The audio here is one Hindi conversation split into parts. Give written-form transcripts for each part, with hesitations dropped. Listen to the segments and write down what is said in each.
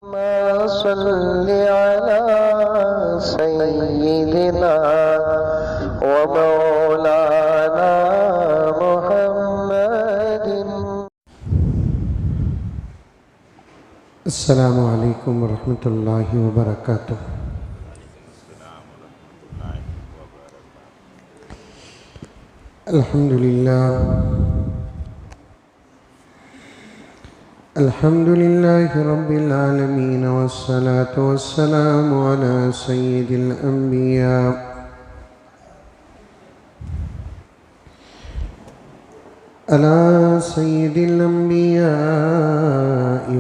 सल्लि अला सय्यिदिना व मौलाना मुहम्मदिन। अस्सलामु अलैकुम वरहमतुल्लाहि वबरकातुह। अल्हम्दुलिल्लाहि रब्बिल आलमीन वस्सलातु वस्सलामु अला सय्यिदिल अंबिया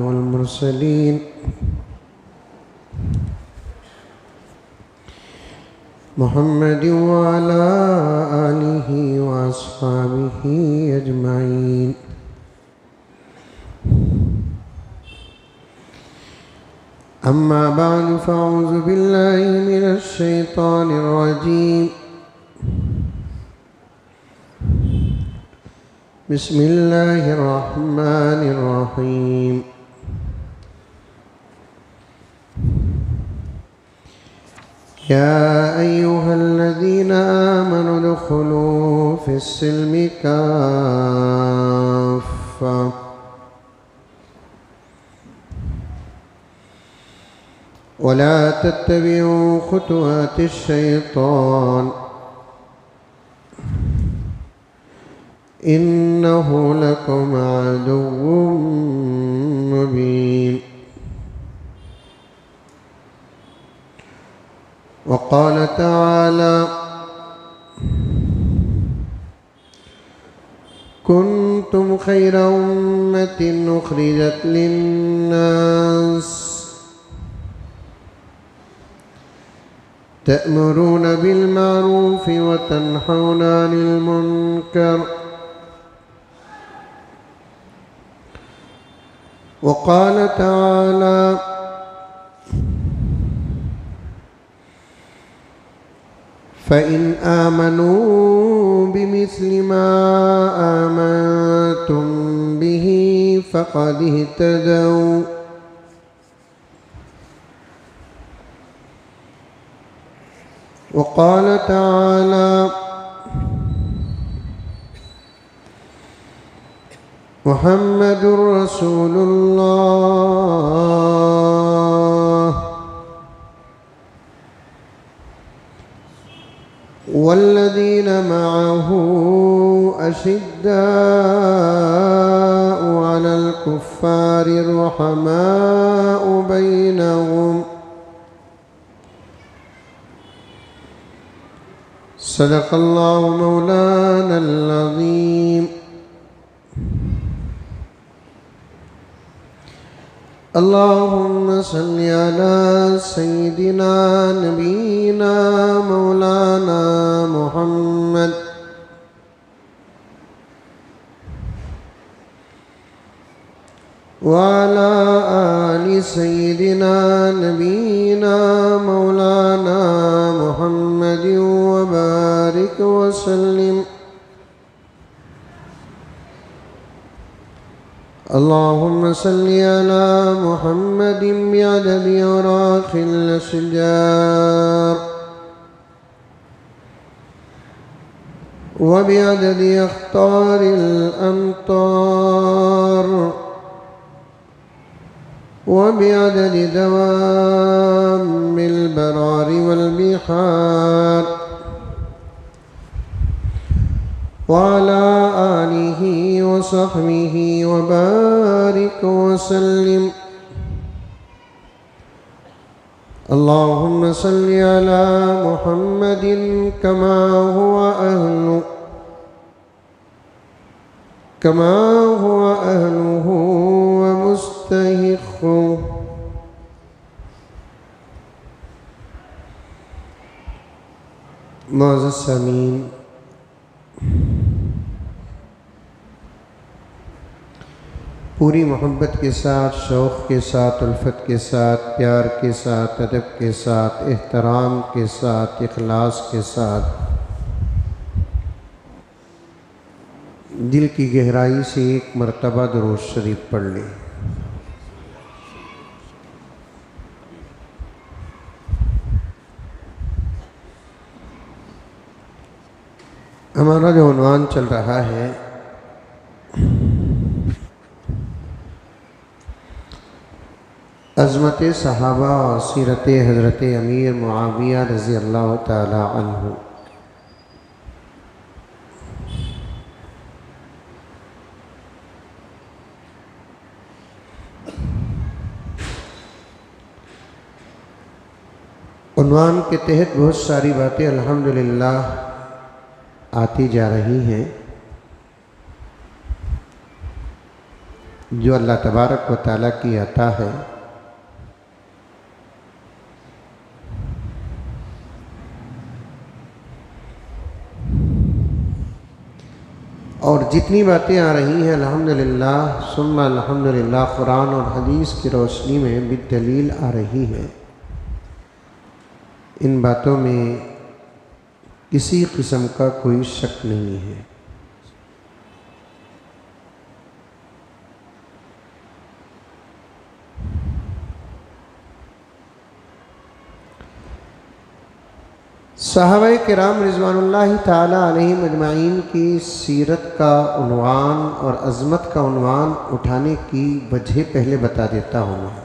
वल मुरसलीन मुहम्मद व अला आलिहि व अस्हाबिहि अजमाइन। अम्मा बाद फ़अऊज़ु बिल्लाहि मिनश शैतानिर रजीम। बिस्मिल्लाहिर रहमानिर रहीम। या अय्युहल्लज़ीना आमनु उदख़ुलू फ़िस्सिल्मि काफ़्फ़ा वला तत्तबिऊ खुतुवातिश शैतान इन्नहु लकुम अदुव्वुम मुबीन। वक़ाल तआला कुन्तुम खैर उम्मतिन उख़रिजत लिन्नास तअमुरून बिलमारूफ़ व तन्हौना अनिल मुनकर। वक़ाल तआला फ़इन आमनू बिमिस्लि मा आमनतुम बिही फ़क़द इह्तदौ। वक़ाल तआला मुहम्मदुर रसूलुल्लाह वल्लज़ीन मअहू अशिद्दाउ अलल कुफ़्फ़ारि रुहमाउ बैनहुम। सदक़ल्लाहु मौलानल अज़ीम। अल्लाहुम्मा सल्लि अला सय्यिदिना नबीना मौलाना मुहम्मद व अला आलि सय्यिदिना नबीना मौलाना मुहम्मद व बारिक व सल्लिम। अल्लाहुम्मा सल्लि अला मुहम्मदिन बिअददि अवराक़िल अशजार व बिअददि अख़्तारिल अमतार व बिअददि दवामिल बरारि वल बिहार व अला आलिहि व सहबिहि व बारिक व सल्लिम। अल्लाहुम्मा सल्लि अला मुहम्मदिन कमा हुवा अहलुहु व मुस्तहिक़्क़ुहु। मुअज़्ज़ज़ सामीन, पूरी मोहब्बत के साथ, शौक़ के साथ, उल्फत के साथ, प्यार के साथ, अदब के साथ, एहतराम के साथ, इखलास के साथ दिल की गहराई से एक मरतबा दुरूद शरीफ पढ़ लें। हमारा जो उन्वान चल रहा है अज़मत सहाबा और सीरत हज़रत अमीर मुआविया रज़ी अल्लाह ताला अन्हु। उन्वान के तहत बहुत सारी बातें अल्हम्दुलिल्लाह आती जा रही हैं जो अल्लाह तबारक व तआला की अता है। और जितनी बातें आ रही हैं अल्हम्दुलिल्लाह सुम्मा अल्हम्दुलिल्लाह कुरान और हदीस की रोशनी में बिदलील आ रही हैं। इन बातों में किसी किस्म का कोई शक नहीं है। सहाबाए किराम रिज़वानुल्लाहि ताला अलैहिम अजमाइन की सीरत का उन्वान और अज़मत का उन्वान उठाने की वजह पहले बता देता हूँ मैं।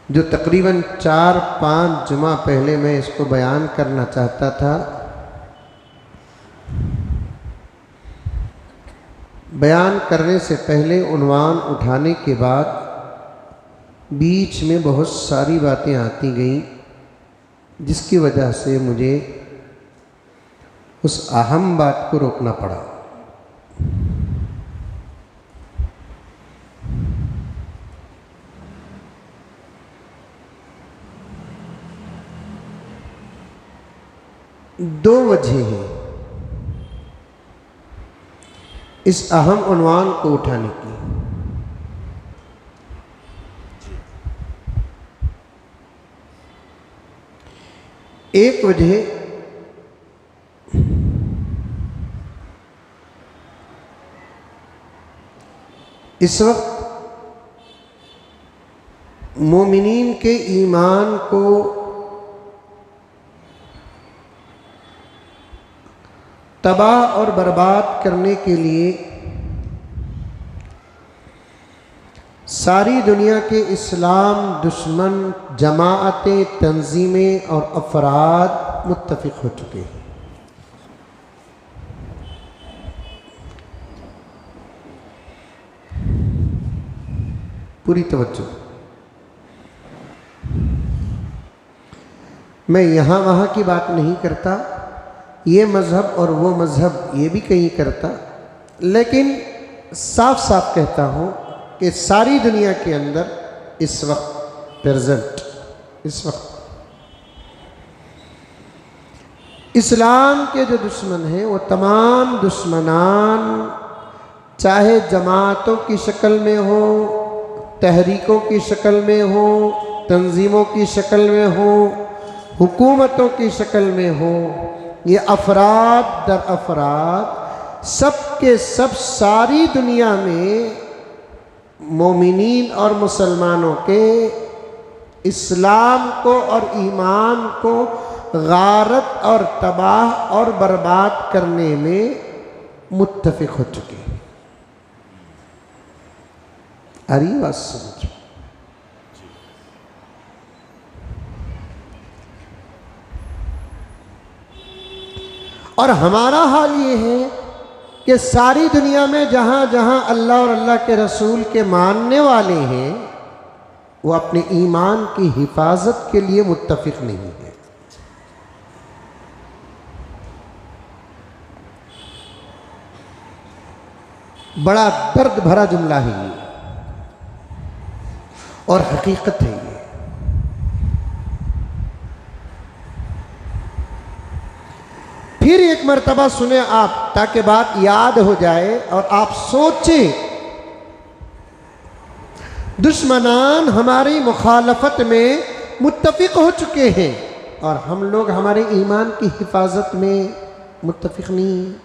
जो तकरीबन 4-5 जुमा पहले मैं इसको बयान करना चाहता था, बयान करने से पहले उन्वान उठाने के बाद बीच में बहुत सारी बातें आती गईं जिसकी वजह से मुझे उस अहम बात को रोकना पड़ा। दो वजह हैं इस अहम उन्वान को उठाने की। एक वजह इस वक्त मोमिनीन के ईमान को तबाह और बर्बाद करने के लिए सारी दुनिया के इस्लाम दुश्मन जमाअतें, तंजीमें और अफराद मुत्तफिक हो चुके हैं। पूरी तवज्जो। मैं यहाँ वहाँ की बात नहीं करता, ये मज़हब और वो मज़हब ये भी कहीं करता, लेकिन साफ साफ कहता हूँ कि सारी दुनिया के अंदर इस वक्त प्रेजेंट, इस वक्त इस्लाम के जो दुश्मन हैं वो तमाम दुश्मनान, चाहे जमातों की शक्ल में हो, तहरीकों की शक्ल में हो, तंजीमों की शक्ल में हो, हुकूमतों की शक्ल में हो, ये अफराद दर अफराद सब के सब सारी दुनिया में मोमिनीन और मुसलमानों के इस्लाम को और ईमान को गारत और तबाह और बर्बाद करने में मुत्तफिक हो चुके हैं। अरे बात समझो। और हमारा हाल ये है कि सारी दुनिया में जहाँ जहाँ अल्लाह और अल्लाह के रसूल के मानने वाले हैं वो अपने ईमान की हिफाजत के लिए मुत्तफिक नहीं है। बड़ा दर्द भरा जुमला है ये और हकीकत है ये। फिर एक मर्तबा सुने आप ताकि बात याद हो जाए और आप सोचें। दुश्मनान हमारी मुखालफत में मुत्तफिक हो चुके हैं और हम लोग हमारे ईमान की हिफाजत में मुत्तफिक नहीं हैं।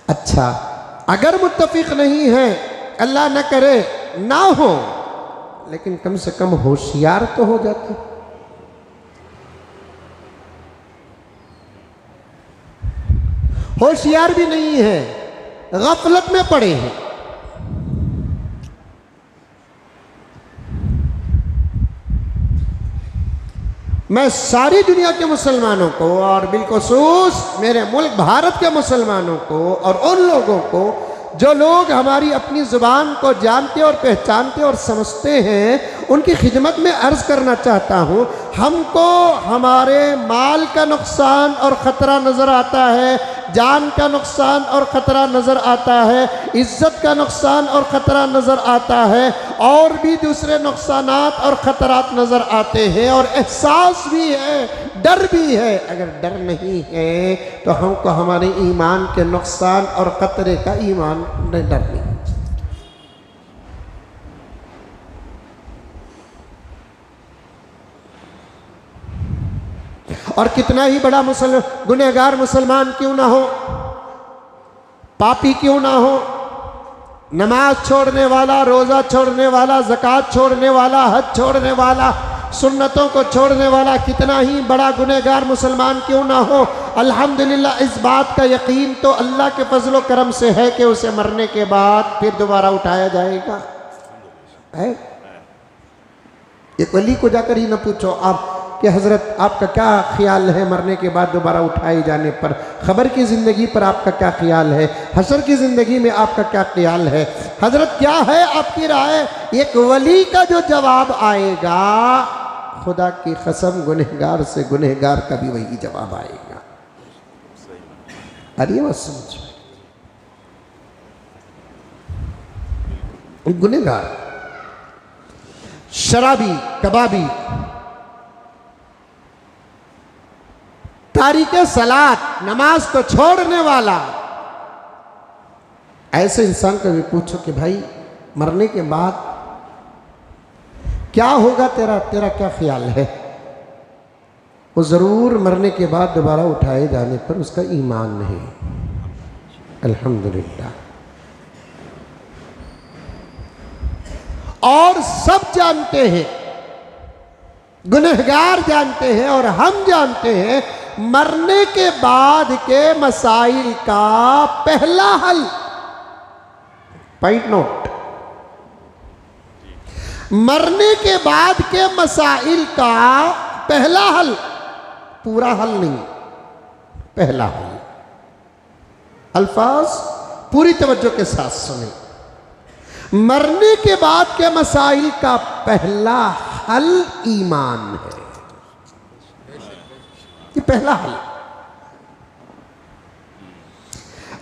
अच्छा, अगर मुत्तफिक नहीं है, अल्लाह न करे ना हो, लेकिन कम से कम होशियार तो हो जाते। होशियार भी नहीं है, गफलत में पड़े हैं। मैं सारी दुनिया के मुसलमानों को और बिलखुसूस मेरे मुल्क भारत के मुसलमानों को और उन लोगों को जो लोग हमारी अपनी ज़ुबान को जानते और पहचानते और समझते हैं, उनकी खिदमत में अर्ज़ करना चाहता हूँ, हमको हमारे माल का नुकसान और ख़तरा नज़र आता है, जान का नुकसान और ख़तरा नज़र आता है, इज़्ज़त का नुकसान और ख़तरा नज़र आता है, और भी दूसरे नुकसानात और ख़तरात नज़र आते हैं, और एहसास भी है, डर भी है। अगर डर नहीं है तो हमको हमारे ईमान के नुकसान और ख़तरे का ईमान डर नहीं। और कितना ही बड़ा गुनहगार मुसलमान क्यों ना हो, पापी क्यों ना हो, नमाज छोड़ने वाला, रोज़ा छोड़ने वाला, ज़कात छोड़ने वाला, हज छोड़ने वाला, सुन्नतों को छोड़ने वाला, कितना ही बड़ा गुनहगार मुसलमान क्यों ना हो, अल्हम्दुलिल्लाह इस बात का यकीन तो अल्लाह के फजलो करम से है कि उसे मरने के बाद फिर दोबारा उठाया जाएगा। है? एक वली को जाकर ही ना पूछो आप कि हज़रत आपका क्या ख्याल है मरने के बाद दोबारा उठाए जाने पर, ख़बर की ज़िंदगी पर आपका क्या ख्याल है, हशर की ज़िंदगी में आपका क्या ख्याल है, हज़रत क्या है आपकी राय। एक वली का जो जवाब आएगा, खुदा की कसम गुनहगार से गुनहगार का भी वही जवाब आएगा। अरे वो समझ, गुनहगार, शराबी, कबाबी, तारीके सलात, नमाज को छोड़ने वाला, ऐसे इंसान को भी पूछो कि भाई मरने के बाद क्या होगा, तेरा क्या ख्याल है, वो ज़रूर मरने के बाद दोबारा उठाए जाने पर उसका ईमान है। अल्हम्दुलिल्लाह। और सब जानते हैं, गुनहगार जानते हैं और हम जानते हैं, मरने के बाद के मसाइल का पहला हल, पॉइंट नोट, मरने के बाद के मसाइल का पहला हल, पूरा हल नहीं, पहला हल। अल्फाज पूरी तवज्जो के साथ सुने। मरने के बाद के मसाइल का पहला हल ईमान है, ये पहला हल।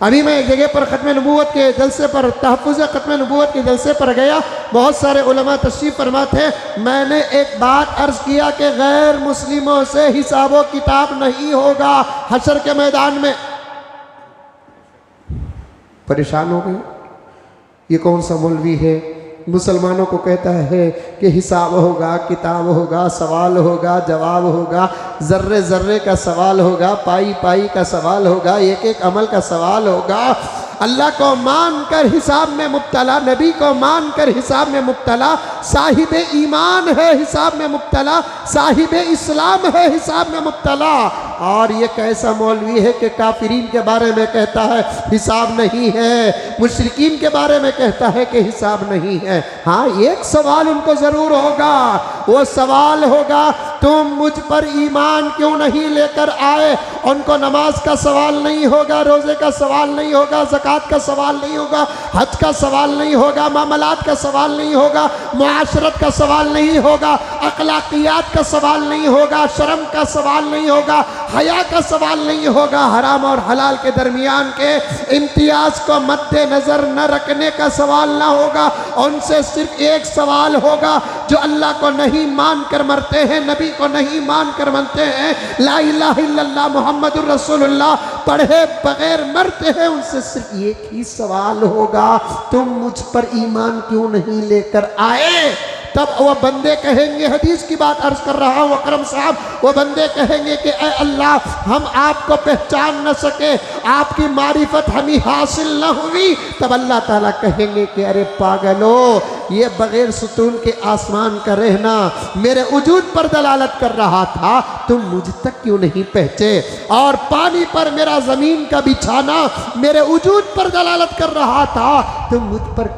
अभी मैं एक जगह पर ख़त्म नबूवत के जलसे पर, तहफ़्फ़ुज़ ख़त्म नबूवत के जलसे पर गया, बहुत सारे उलमा तशरीफ़ फरमा थे। मैंने एक बात अर्ज़ किया कि गैर मुस्लिमों से हिसाबो किताब नहीं होगा हशर के मैदान में। परेशान हो गए, ये कौन सा मौलवी है, मुसलमानों को कहता है कि हिसाब होगा, किताब होगा, सवाल होगा, जवाब होगा, ज़र्रे ज़र्रे का सवाल होगा, पाई पाई का सवाल होगा, एक एक अमल का सवाल होगा। अल्लाह को मानकर हिसाब में मुब्तला, नबी को मानकर हिसाब में मुब्तला, साहिब ईमान है हिसाब में मुब्तला, साहिब इस्लाम है हिसाब में मुब्तला। और ये कैसा मौलवी है कि काफिरीन के बारे में कहता है हिसाब नहीं है, मुशरिकीन के बारे में कहता है कि हिसाब नहीं है। हाँ, एक सवाल उनको ज़रूर होगा, वो सवाल होगा तुम मुझ पर ईमान क्यों नहीं लेकर आए। उनको नमाज का सवाल नहीं होगा, रोज़े का सवाल नहीं होगा, ज़कात का सवाल नहीं होगा, हज का सवाल नहीं होगा, मामलात का सवाल नहीं होगा, मुआशरत का सवाल नहीं होगा, अखलाकियात का सवाल नहीं होगा, शर्म का सवाल नहीं होगा, हया का सवाल नहीं होगा, हराम और हलाल के दरमियान के इम्तियाज़ को मद्देनज़र न रखने का सवाल ना होगा। उनसे सिर्फ एक सवाल होगा, जो अल्लाह को नहीं मान कर मरते हैं, नबी को नहीं मान कर मरते हैं, ला इलाहा इल्लल्लाह मुहम्मदुर रसूलुल्लाह पढ़े बगैर मरते हैं, उनसे सिर्फ एक ही सवाल होगा, तुम मुझ पर ईमान क्यों नहीं लेकर आए। तब वह बंदे कहेंगे, हदीस की बात अर्ज कर रहा हूँ अकरम साहब, वो बंदे कहेंगे कि ऐ अल्लाह, हम आपको पहचान न सके, आपकी मारिफत हमें हासिल न हुई, तब अल्लाह ताला कहेंगे कि अरे पागलो, ये बगैर सुतून के आसमान का रहना मेरे वजूद पर दलालत कर रहा था, तुम मुझ तक क्यों नहीं पहुँचे? और पानी पर मेरा ज़मीन का बिछाना मेरे वजूद पर दलालत कर रहा था, तुम मुझ तक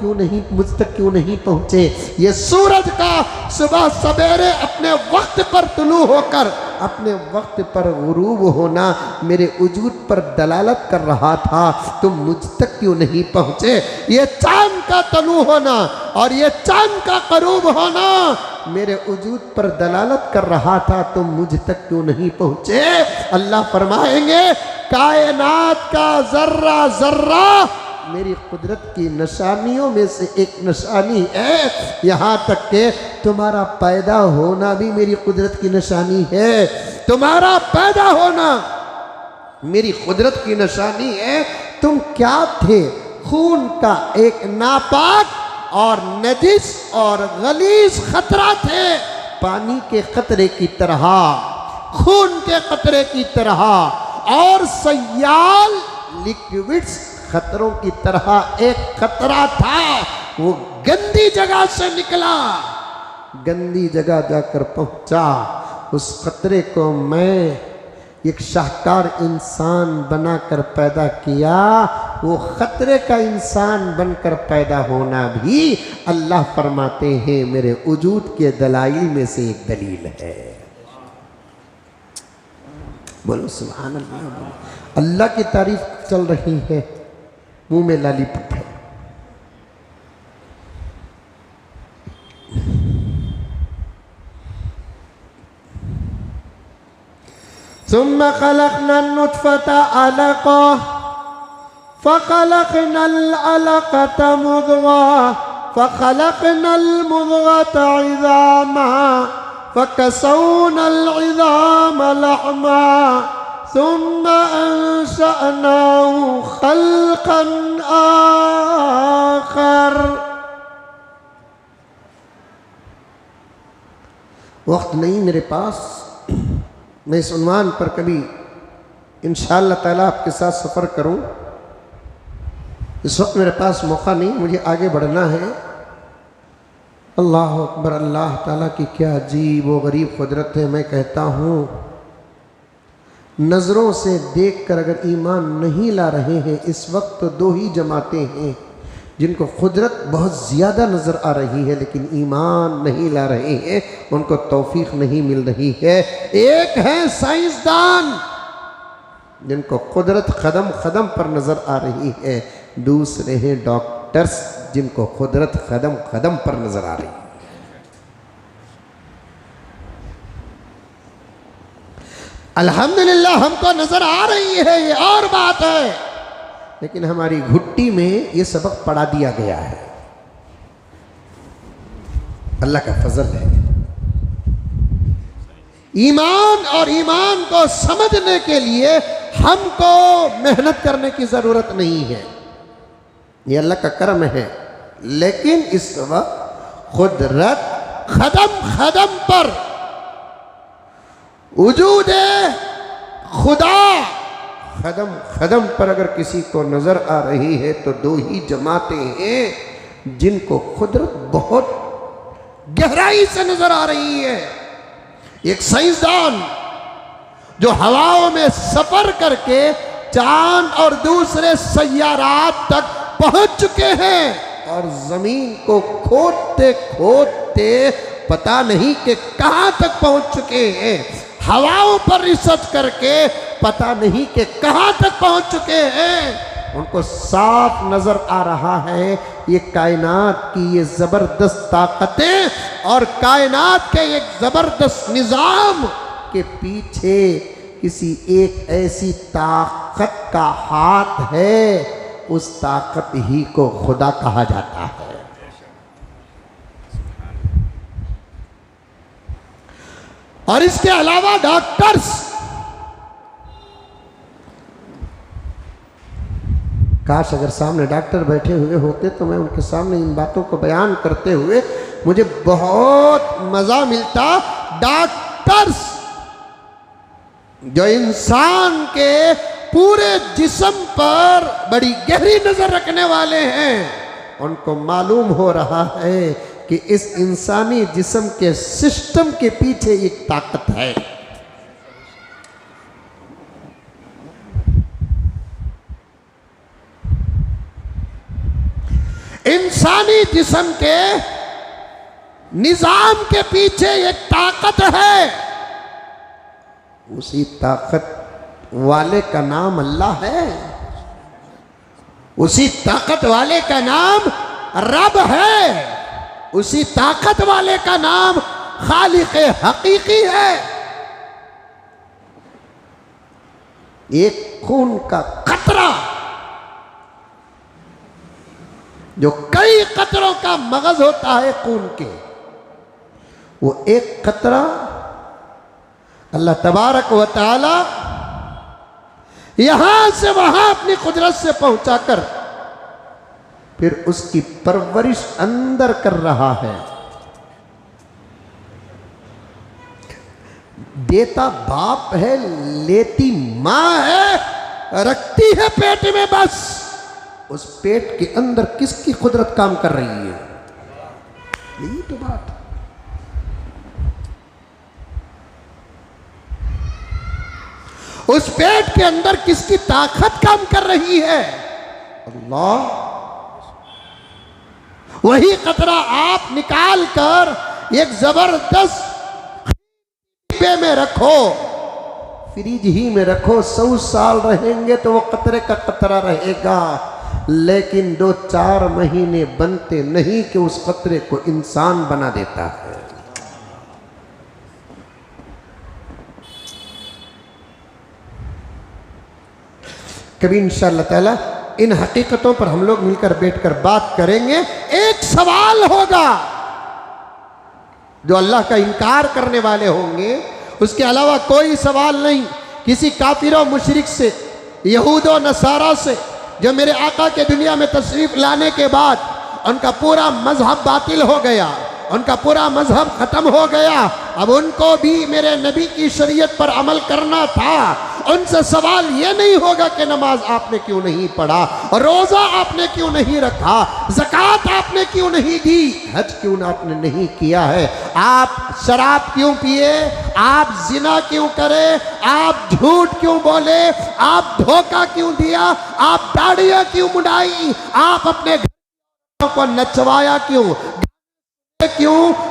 क्यों नहीं पहुँचे? ये सूरज का सुबह सवेरे अपने वक्त पर तुलू होकर अपने वक्त पर गुरूब होना मेरे वजूद पर दलालत कर रहा था, तुम मुझ तक क्यों नहीं पहुँचे? ये चांद का तलू होना और ये चांद का करूब होना मेरे वजूद पर दलालत कर रहा था, तुम मुझ तक क्यों नहीं पहुँचे? अल्लाह फरमाएंगे कायनात का जर्रा जर्रा मेरी कुदरत की निशानियों में से एक निशानी है, यहाँ तक कि तुम्हारा पैदा होना भी मेरी कुदरत की निशानी है। तुम्हारा पैदा होना मेरी कुदरत की निशानी है। तुम क्या थे? खून का एक नापाक और नजिस और गलीज खतरा थे, पानी के कतरे की तरह, खून के कतरे की तरह, और सयाल लिक्विड्स खतरों की तरह एक खतरा था। वो गंदी जगह से निकला, गंदी जगह जाकर पहुंचा। उस खतरे को मैं एक शाहकार इंसान बनाकर पैदा किया। वो खतरे का इंसान बनकर पैदा होना भी अल्लाह फरमाते हैं मेरे वजूद के दलाइल में से एक दलील है। बोलो सुभान अल्लाह। बोलो अल्लाह की तारीफ चल रही है, मुंह में लालीपप है। सुम्मा खलक़ना नुत्फ़ता अलक़ा फ़ख़लक़ना अलक़ता मुज़ग़ा फ़ख़लक़ना मुज़ग़ता इज़ामा फ़कसौना इज़ामा लहमा सुम्मा अंशअनाहु ख़ल्क़न आख़र। वक्त नहीं मेरे पास, मैं इस उन्वान पर कभी इंशाअल्लाह ताला आपके साथ सफ़र करूं। इस वक्त मेरे पास मौका नहीं, मुझे आगे बढ़ना है। अल्लाह अकबर। अल्लाह ताला की क्या अजीब व गरीब कुदरत है। मैं कहता हूँ नज़रों से देखकर अगर ईमान नहीं ला रहे हैं इस वक्त, तो दो ही जमातें हैं जिनको कुदरत बहुत ज़्यादा नज़र आ रही है लेकिन ईमान नहीं ला रहे हैं, उनको तौफीक नहीं मिल रही है। एक है साइंसदान जिनको कुदरत कदम कदम पर नज़र आ रही है, दूसरे हैं डॉक्टर्स जिनको कुदरत कदम कदम पर नज़र आ रही है। अल्हम्दुलिल्लाह हमको नज़र आ रही है, ये और बात है, लेकिन हमारी घुट्टी में ये सबक पढ़ा दिया गया है। अल्लाह का फजल है। ईमान और ईमान को समझने के लिए हमको मेहनत करने की ज़रूरत नहीं है, ये अल्लाह का करम है। लेकिन इस वक्त कुदरत कदम कदम पर वजूद खुदा कदम कदम पर अगर किसी को नज़र आ रही है तो दो ही जमातें हैं जिनको कुदरत बहुत गहराई से नज़र आ रही है। एक साइंसदान जो हवाओं में सफ़र करके चांद और दूसरे सैयारात तक पहुंच चुके हैं और ज़मीन को खोदते खोदते पता नहीं कि कहाँ तक पहुंच चुके हैं। हवाओं पर रिसर्च करके पता नहीं कि कहाँ तक पहुंच चुके हैं। उनको साफ नजर आ रहा है ये कायनात की ये जबरदस्त ताकतें और कायनात के एक जबरदस्त निजाम के पीछे किसी एक ऐसी ताकत का हाथ है, उस ताकत ही को खुदा कहा जाता है। और इसके अलावा डॉक्टर्स, काश अगर सामने डॉक्टर बैठे हुए होते तो मैं उनके सामने इन बातों को बयान करते हुए मुझे बहुत मज़ा मिलता। डॉक्टर्स जो इंसान के पूरे जिस्म पर बड़ी गहरी नजर रखने वाले हैं, उनको मालूम हो रहा है कि इस इंसानी जिस्म के सिस्टम के पीछे एक ताकत है। इंसानी जिस्म के निजाम के पीछे एक ताकत है। उसी ताकत वाले का नाम अल्लाह है, उसी ताकत वाले का नाम रब है, उसी ताकत वाले का नाम खालिक हकीकी है। एक खून का कतरा जो कई कतरों का मगज होता है खून के, वो एक कतरा अल्लाह तबारक व तआला यहां से वहां अपनी कुदरत से पहुंचाकर फिर उसकी परवरिश अंदर कर रहा है। देता बाप है, लेती मां है, रखती है पेट में। बस उस पेट के अंदर किसकी कुदरत काम कर रही है, यही तो बात। उस पेट के अंदर किसकी ताकत काम कर रही है, अल्लाह। वही कतरा आप निकाल कर एक जबरदस्त डिब्बे में रखो, फ्रिज ही में रखो, 100 साल रहेंगे तो वो कतरे का कतरा रहेगा, लेकिन 2-4 महीने बनते नहीं कि उस कतरे को इंसान बना देता है। कभी इंशाअल्लाह ताला इन हकीकतों पर हम लोग मिलकर बैठकर बात करेंगे। एक सवाल होगा जो अल्लाह का इनकार करने वाले होंगे, उसके अलावा कोई सवाल नहीं। किसी काफिर और मुशरिक से, यहूद और नसारा से, जो मेरे आका के दुनिया में तशरीफ लाने के बाद उनका पूरा मजहब बातिल हो गया, उनका पूरा मजहब खत्म हो गया, अब उनको भी मेरे नबी की शरीयत पर अमल करना था। उनसे सवाल ये नहीं होगा कि नमाज आपने क्यों नहीं पढ़ा, रोजा आपने क्यों नहीं रखा, ज़कात आपने क्यों नहीं दी, हज क्यों आपने नहीं किया है, आप शराब क्यों पिए, आप जिना क्यों करे, आप झूठ क्यों बोले, आप धोखा क्यों दिया, आप दाढ़ियां क्यों मुंडाई, आप अपने घरों को नचवाया क्यों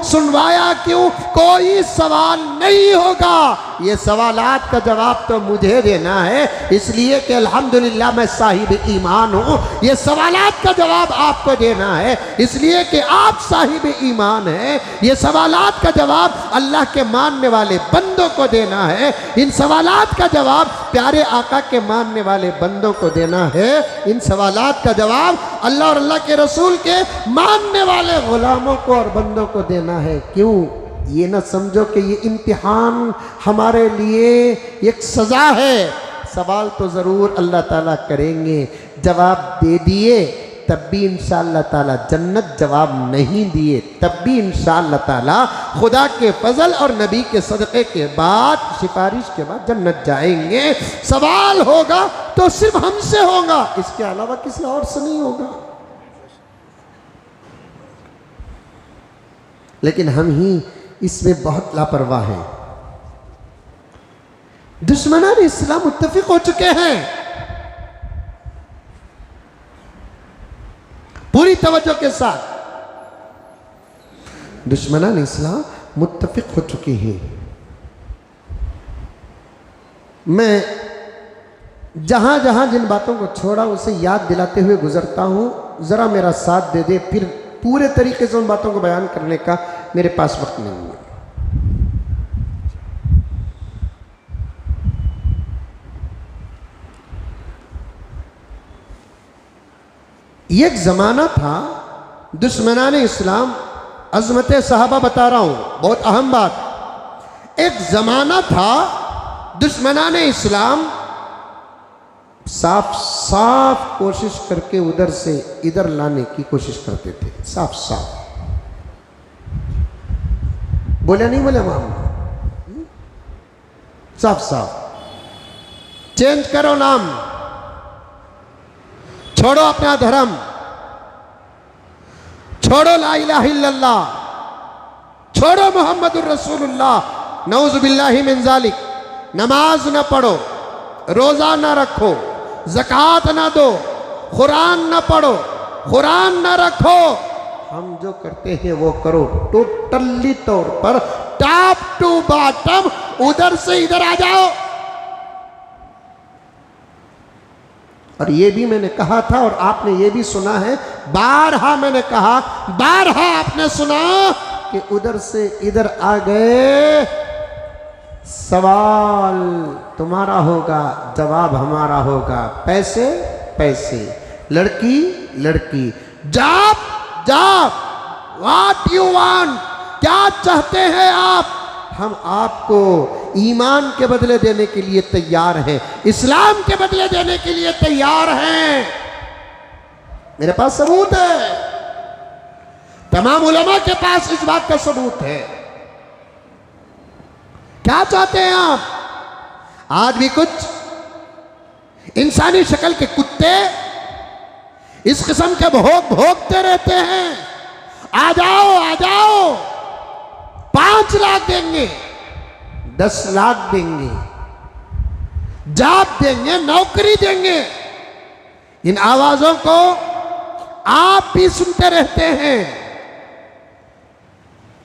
सुनवाया क्यों, कोई सवाल नहीं होगा। ये सवालात का जवाब तो मुझे देना है, इसलिए कि अल्हम्दुलिल्लाह मैं साहिब ईमान हूँ। ये सवालात का जवाब आपको देना है, इसलिए कि आप साहिब ईमान हैं। ये सवालात का जवाब अल्लाह के मानने वाले बंदों को देना है। इन सवालात का जवाब प्यारे आका के मानने वाले बंदों को देना है। इन सवालात का जवाब अल्लाह और अल्लाह के रसूल के मानने वाले गुलामों को और बंदों को देना है। क्यों? ये ना समझो कि ये इम्तिहान हमारे लिए एक सज़ा है। सवाल तो ज़रूर अल्लाह ताला करेंगे, जवाब दे दिए तब भी इंशाअल्लाह ताला जन्नत, जवाब नहीं दिए तब भी इंशाअल्लाह ताला खुदा के फजल और नबी के सदक़े के बाद, सिफारिश के बाद जन्नत जाएंगे। सवाल होगा तो सिर्फ हमसे होगा, इसके अलावा किसी और से नहीं होगा। लेकिन हम ही इसमें बहुत लापरवाह हैं। दुश्मनान इस्लाम मुत्तफिक हो चुके हैं। पूरी तवज्जो के साथ दुश्मनान इस्लाम मुत्तफिक हो चुके हैं। मैं जहां जहां जिन बातों को छोड़ा उसे याद दिलाते हुए गुजरता हूं, जरा मेरा साथ दे दे, फिर पूरे तरीके से उन बातों को बयान करने का मेरे पास वक्त नहीं है। एक ज़माना था दुश्मनान इस्लाम, अज़मत सहाबा बता रहा हूँ, बहुत अहम बात। एक ज़माना था दुश्मनान इस्लाम साफ साफ कोशिश करके उधर से इधर लाने की कोशिश करते थे। साफ साफ बोले नहीं बोले माम, साफ साफ चेंज करो नाम, छोड़ो अपना धर्म, छोड़ो ला इलाहा इल्लल्लाह, छोड़ो मोहम्मदुर रसूलुल्लाह। नऊज़ु बिल्लाहि मिन ज़ालिक। नमाज न पढ़ो, रोजा न रखो, ज़कात न दो, कुरान न पढ़ो, कुरान न रखो, हम जो करते हैं वो करो। टोटली तौर पर टॉप टू बॉटम, उधर से इधर आ जाओ। और ये भी मैंने कहा था और आपने ये भी सुना है, बारहा मैंने कहा, बारहा आपने सुना कि उधर से इधर आ गए, सवाल तुम्हारा होगा, जवाब हमारा होगा। पैसे पैसे, लड़की लड़की, job job, what you want, क्या चाहते हैं आप, हम आपको ईमान के बदले देने के लिए तैयार हैं, इस्लाम के बदले देने के लिए तैयार हैं। मेरे पास सबूत है, तमाम उलमा के पास इस बात का सबूत है। क्या चाहते हैं आप? आज भी कुछ इंसानी शक्ल के कुत्ते इस किस्म के भोगते रहते हैं। आ जाओ आ जाओ, 5 लाख देंगे, 10 लाख देंगे, जॉब देंगे, नौकरी देंगे। इन आवाजों को आप भी सुनते रहते हैं,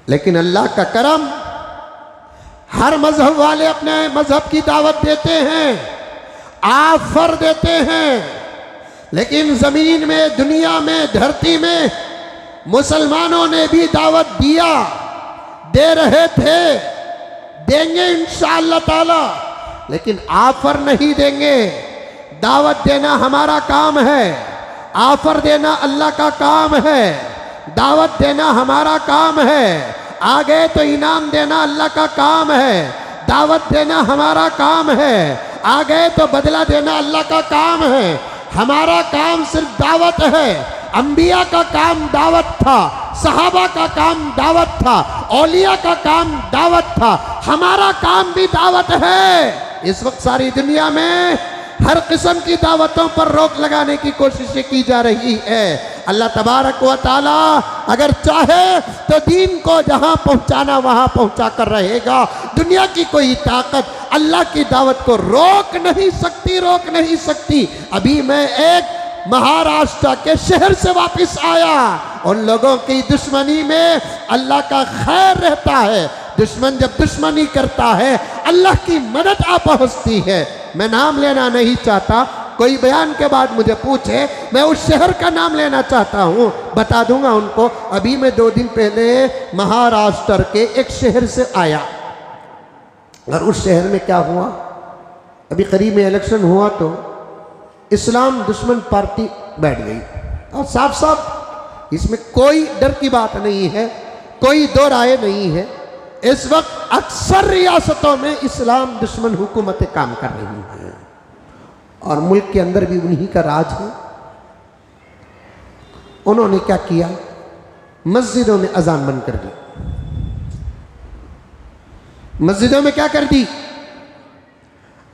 लेकिन अल्लाह का करम, हर मजहब वाले अपने मजहब की दावत देते हैं, ऑफर देते हैं। लेकिन जमीन में, दुनिया में, धरती में मुसलमानों ने भी दावत दिया, दे रहे थे, देंगे इंशाअल्लाह ताला, लेकिन ऑफर नहीं देंगे। दावत देना हमारा काम है, ऑफर देना अल्लाह का काम है। दावत देना हमारा काम है, आगे तो इनाम देना अल्लाह का काम है। दावत देना हमारा काम है, आगे तो बदला देना अल्लाह का काम है। हमारा काम सिर्फ दावत है। अंबिया का काम दावत था, सहाबा का काम दावत था, औलिया का काम दावत था, हमारा काम भी दावत है। इस वक्त सारी दुनिया में हर किस्म की दावतों पर रोक लगाने की कोशिशें की जा रही है। अल्लाह तबारक व तआला अगर चाहे तो दीन को जहां पहुंचाना वहां पहुंचा कर रहेगा। दुनिया की कोई ताकत अल्लाह की दावत को रोक नहीं सकती, रोक नहीं सकती। अभी मैं एक महाराष्ट्र के शहर से वापस आया, उन लोगों की दुश्मनी में अल्लाह का खैर रहता है। दुश्मन जब दुश्मनी करता है, अल्लाह की मदद आ पहुंचती है। मैं नाम लेना नहीं चाहता, कोई बयान के बाद मुझे पूछे, मैं उस शहर का नाम लेना चाहता हूँ, बता दूंगा उनको। अभी मैं 2 दिन पहले महाराष्ट्र के एक शहर से आया, और उस शहर में क्या हुआ, अभी करीब में इलेक्शन हुआ तो इस्लाम दुश्मन पार्टी बैठ गई, और साफ साफ इसमें कोई डर की बात नहीं है, कोई दो राय नहीं है। इस वक्त अक्सर रियासतों में इस्लाम दुश्मन हुकूमतें काम कर रही हैं, और मुल्क के अंदर भी उन्हीं का राज है। उन्होंने क्या किया, मस्जिदों में अजान बंद कर दी। मस्जिदों में क्या कर दी,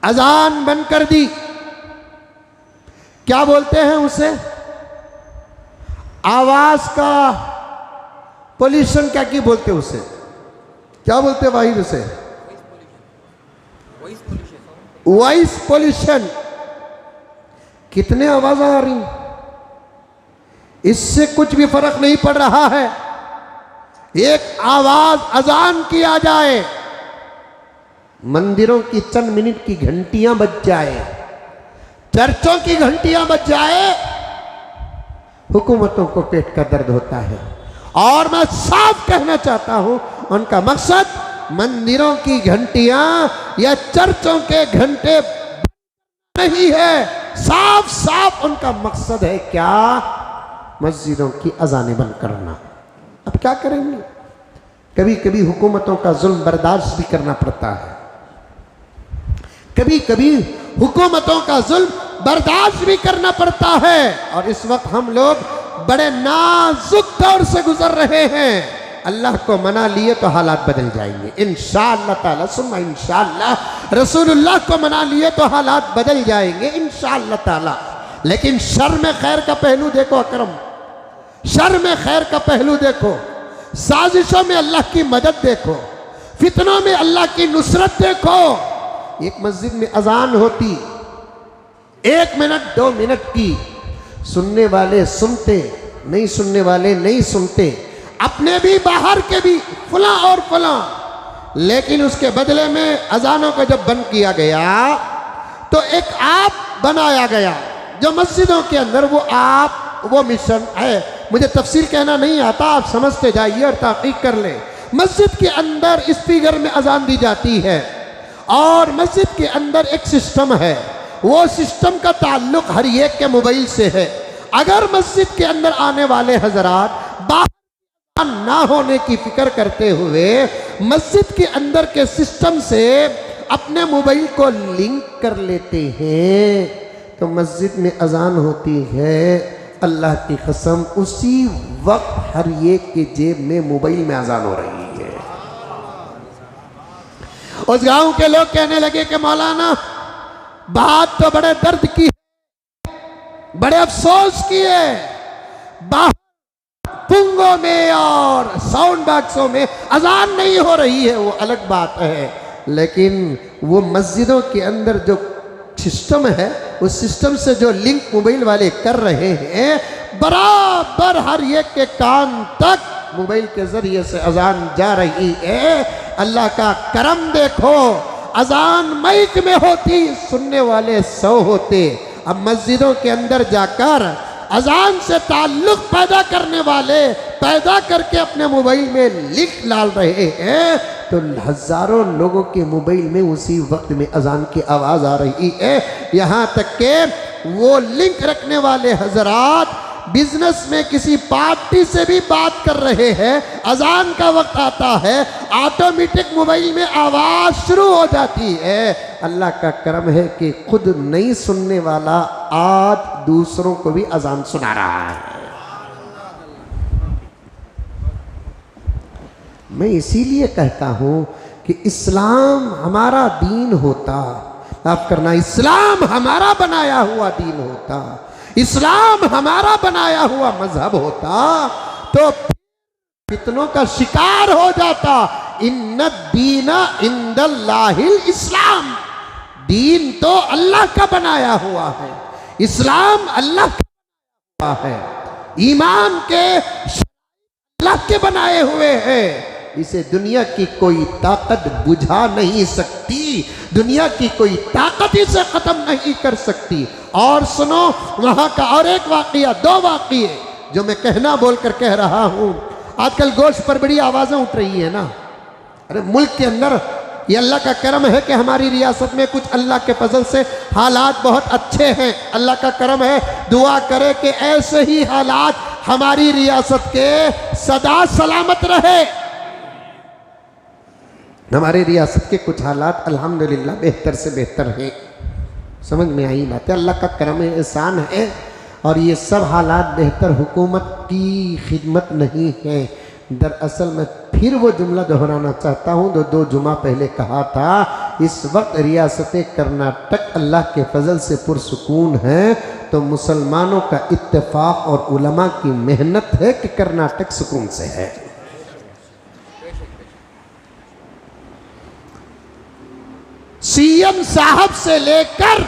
अजान बंद कर दी। क्या बोलते हैं उसे, आवाज का पोल्यूशन, क्या की बोलते हैं उसे, क्या बोलते हैं वाहिद उसे, वॉइस पोल्यूशन। कितने आवाज आ रही, इससे कुछ भी फर्क नहीं पड़ रहा है। एक आवाज अजान की आ जाए, मंदिरों की चंद मिनट की घंटियां बज जाए, चर्चों की घंटियां बज जाए, हुकूमतों को पेट का दर्द होता है। और मैं साफ कहना चाहता हूं, उनका मकसद मंदिरों की घंटियां या चर्चों के घंटे नहीं है, साफ साफ उनका मकसद है क्या, मस्जिदों की अजानें बंद करना। अब क्या करेंगे, कभी कभी हुकूमतों का जुल्म बर्दाश्त भी करना पड़ता है, कभी कभी हुकूमतों का जुल्म बर्दाश्त भी करना पड़ता है। और इस वक्त हम लोग बड़े नाजुक दौर से गुजर रहे हैं। अल्लाह को मना लिए तो हालात बदल जाएंगे इंशाअल्लाह ताला, सुम्मा इंशाअल्लाह। रसूलुल्लाह को मना लिए तो हालात बदल जाएंगे इंशाअल्लाह ताला। लेकिन शर में खैर का पहलू देखो अकरम, शर में खैर का पहलू देखो, साजिशों में अल्लाह की मदद देखो, फितनों में अल्लाह की नुसरत देखो। एक मस्जिद में अजान होती 1 मिनट 2 मिनट की, सुनने वाले सुनते, नहीं सुनने वाले नहीं सुनते, अपने भी बाहर के भी फला और फला। लेकिन उसके बदले में अजानों को जब बंद किया गया तो एक आप बनाया गया जो मस्जिदों के अंदर वो आप, वो मिशन है। मुझे तफसील कहना नहीं आता, आप समझते जाइए और तहकीक कर ले। मस्जिद के अंदर स्पीकर में अजान दी जाती है और मस्जिद के अंदर एक सिस्टम है, वो सिस्टम का ताल्लुक हर एक के मोबाइल से है। अगर मस्जिद के अंदर आने वाले हजरात बाहर ना होने की फिक्र करते हुए मस्जिद के अंदर के सिस्टम से अपने मोबाइल को लिंक कर लेते हैं तो मस्जिद में अजान होती है, अल्लाह की कसम उसी वक्त हर एक के जेब में मोबाइल में अजान हो रही है। उस गांव के लोग कहने लगे कि मौलाना बात तो बड़े दर्द की है, बड़े अफसोस की है, बाहर पुंगों में और साउंड बॉक्सों में अजान नहीं हो रही है, वो अलग बात है। लेकिन वो मस्जिदों के अंदर जो सिस्टम है, उस सिस्टम से जो लिंक मोबाइल वाले कर रहे हैं, बराबर हर एक के कान तक मोबाइल के जरिए से अजान जा रही है। अल्लाह का करम देखो, अजान माइक में होती, सुनने वाले 100 होते। अब मस्जिदों के अंदर जाकर अजान से ताल्लुक पैदा करने वाले पैदा करके अपने मोबाइल में लिंक डाल रहे हैं तो हजारों लोगों के मोबाइल में उसी वक्त में अजान की आवाज़ आ रही है। यहाँ तक के वो लिंक रखने वाले हजरात बिजनेस में किसी पार्टी से भी बात कर रहे हैं, अजान का वक्त आता है ऑटोमेटिक मोबाइल में आवाज़ शुरू हो जाती है। अल्लाह का करम है कि खुद नहीं सुनने वाला आज दूसरों को भी अजान सुना रहा है। मैं इसीलिए कहता हूँ कि इस्लाम हमारा दीन होता, माफ करना, इस्लाम हमारा बनाया हुआ दीन होता, इस्लाम हमारा बनाया हुआ मजहब होता तो फितनों का शिकार हो जाता। इन्ना दीना इंदल्लाहिल इस्लाम, दीन तो अल्लाह का बनाया हुआ है, इस्लाम अल्लाह का बनाया हुआ है, ईमान के अल्लाह के बनाए हुए हैं। इसे दुनिया की कोई ताकत बुझा नहीं सकती, दुनिया की कोई ताकत इसे खत्म नहीं कर सकती। और सुनो वहां का और एक वाकया, 2 वाकये जो मैं कहना बोलकर कह रहा हूं। आजकल गोश्त पर बड़ी आवाजें उठ रही है ना, अरे मुल्क के अंदर ये अल्लाह का करम है कि हमारी रियासत में कुछ अल्लाह के फजल से हालात बहुत अच्छे हैं, अल्लाह का करम है। दुआ करे कि ऐसे ही हालात हमारी रियासत के सदा सलामत रहे। हमारी रियासत के कुछ हालात अल्हम्दुलिल्लाह बेहतर से बेहतर हैं, समझ में आई बात है, अल्लाह का करम है, एहसान है। और ये सब हालात बेहतर हुकूमत की खिदमत नहीं है। दरअसल मैं फिर वो जुमला दोहराना चाहता हूँ जो 2 जुमा पहले कहा था, इस वक्त रियासत कर्नाटक अल्लाह के फजल से पुरसुकून है तो मुसलमानों का इत्तेफाक और उलमा की मेहनत है कि कर्नाटक सुकून से है। सीएम साहब से लेकर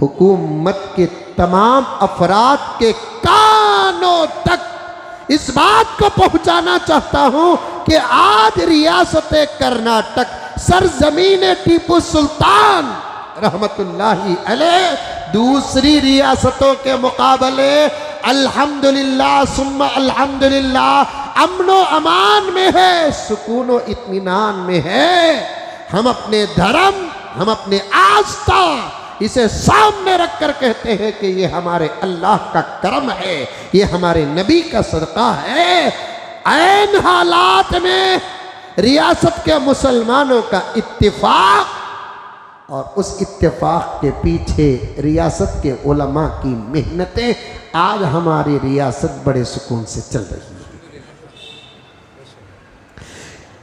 हुकूमत के तमाम अफराद के कानों तक इस बात को पहुंचाना चाहता हूं कि आज रियासत कर्नाटक सरजमीन टीपू सुल्तान रहमतुल्लाहि अलैह दूसरी रियासतों के मुकाबले अल्हम्दुलिल्लाह सुम्मा अल्हम्दुलिल्लाह अमनो अमान में है, सुकूनो इत्मीनान में है। हम अपने धर्म, हम अपने आस्था इसे सामने रखकर कहते हैं कि ये हमारे अल्लाह का करम है, ये हमारे नबी का सदका है। ऐन हालात में रियासत के मुसलमानों का इत्तिफाक और उस इत्तेफाक के पीछे रियासत के उलमा की मेहनतें, आज हमारी रियासत बड़े सुकून से चल रही है।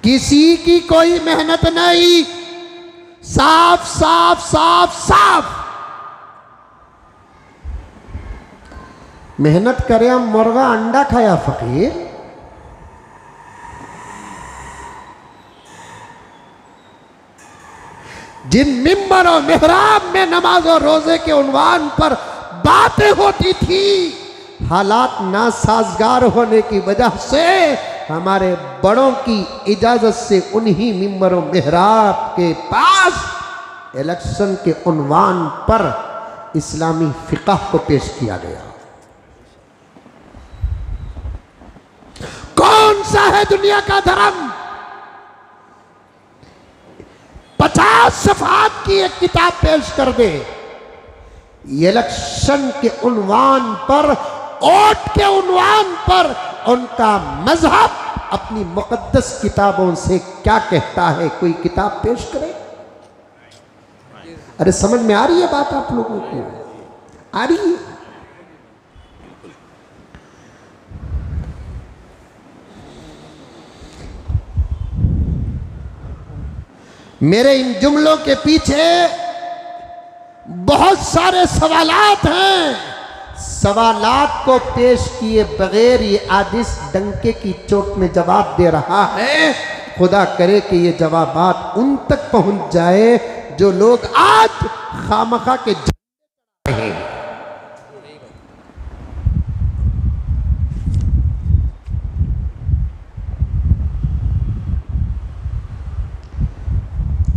किसी की कोई मेहनत नहीं, साफ साफ साफ साफ। मेहनत करे मुर्गा अंडा खाया फकीर। जिन मिंबर और मेहराब में नमाज और रोजे के उन्वान पर बातें होती थी, हालात नासाजगार होने की वजह से हमारे बड़ों की इजाजत से उन्हीं मिंबर और मेहराब के पास इलेक्शन के उन्वान पर इस्लामी फिक़ह को पेश किया गया। कौन सा है दुनिया का धर्म 50 सफ़हात की एक किताब पेश कर दे, इलेक्शन के उन्वान पर, वोट के उन्वान पर उनका मजहब अपनी मुकद्दस किताबों से क्या कहता है, कोई किताब पेश करे। अरे समझ में आ रही है बात आप लोगों को? आ रही है? मेरे इन जुमलों के पीछे बहुत सारे सवालात हैं। सवालात को पेश किए बगैर ये आदिश डंके की चोट में जवाब दे रहा है। खुदा करे कि ये जवाबात उन तक पहुंच जाए जो लोग आज खामखा के रहे हैं।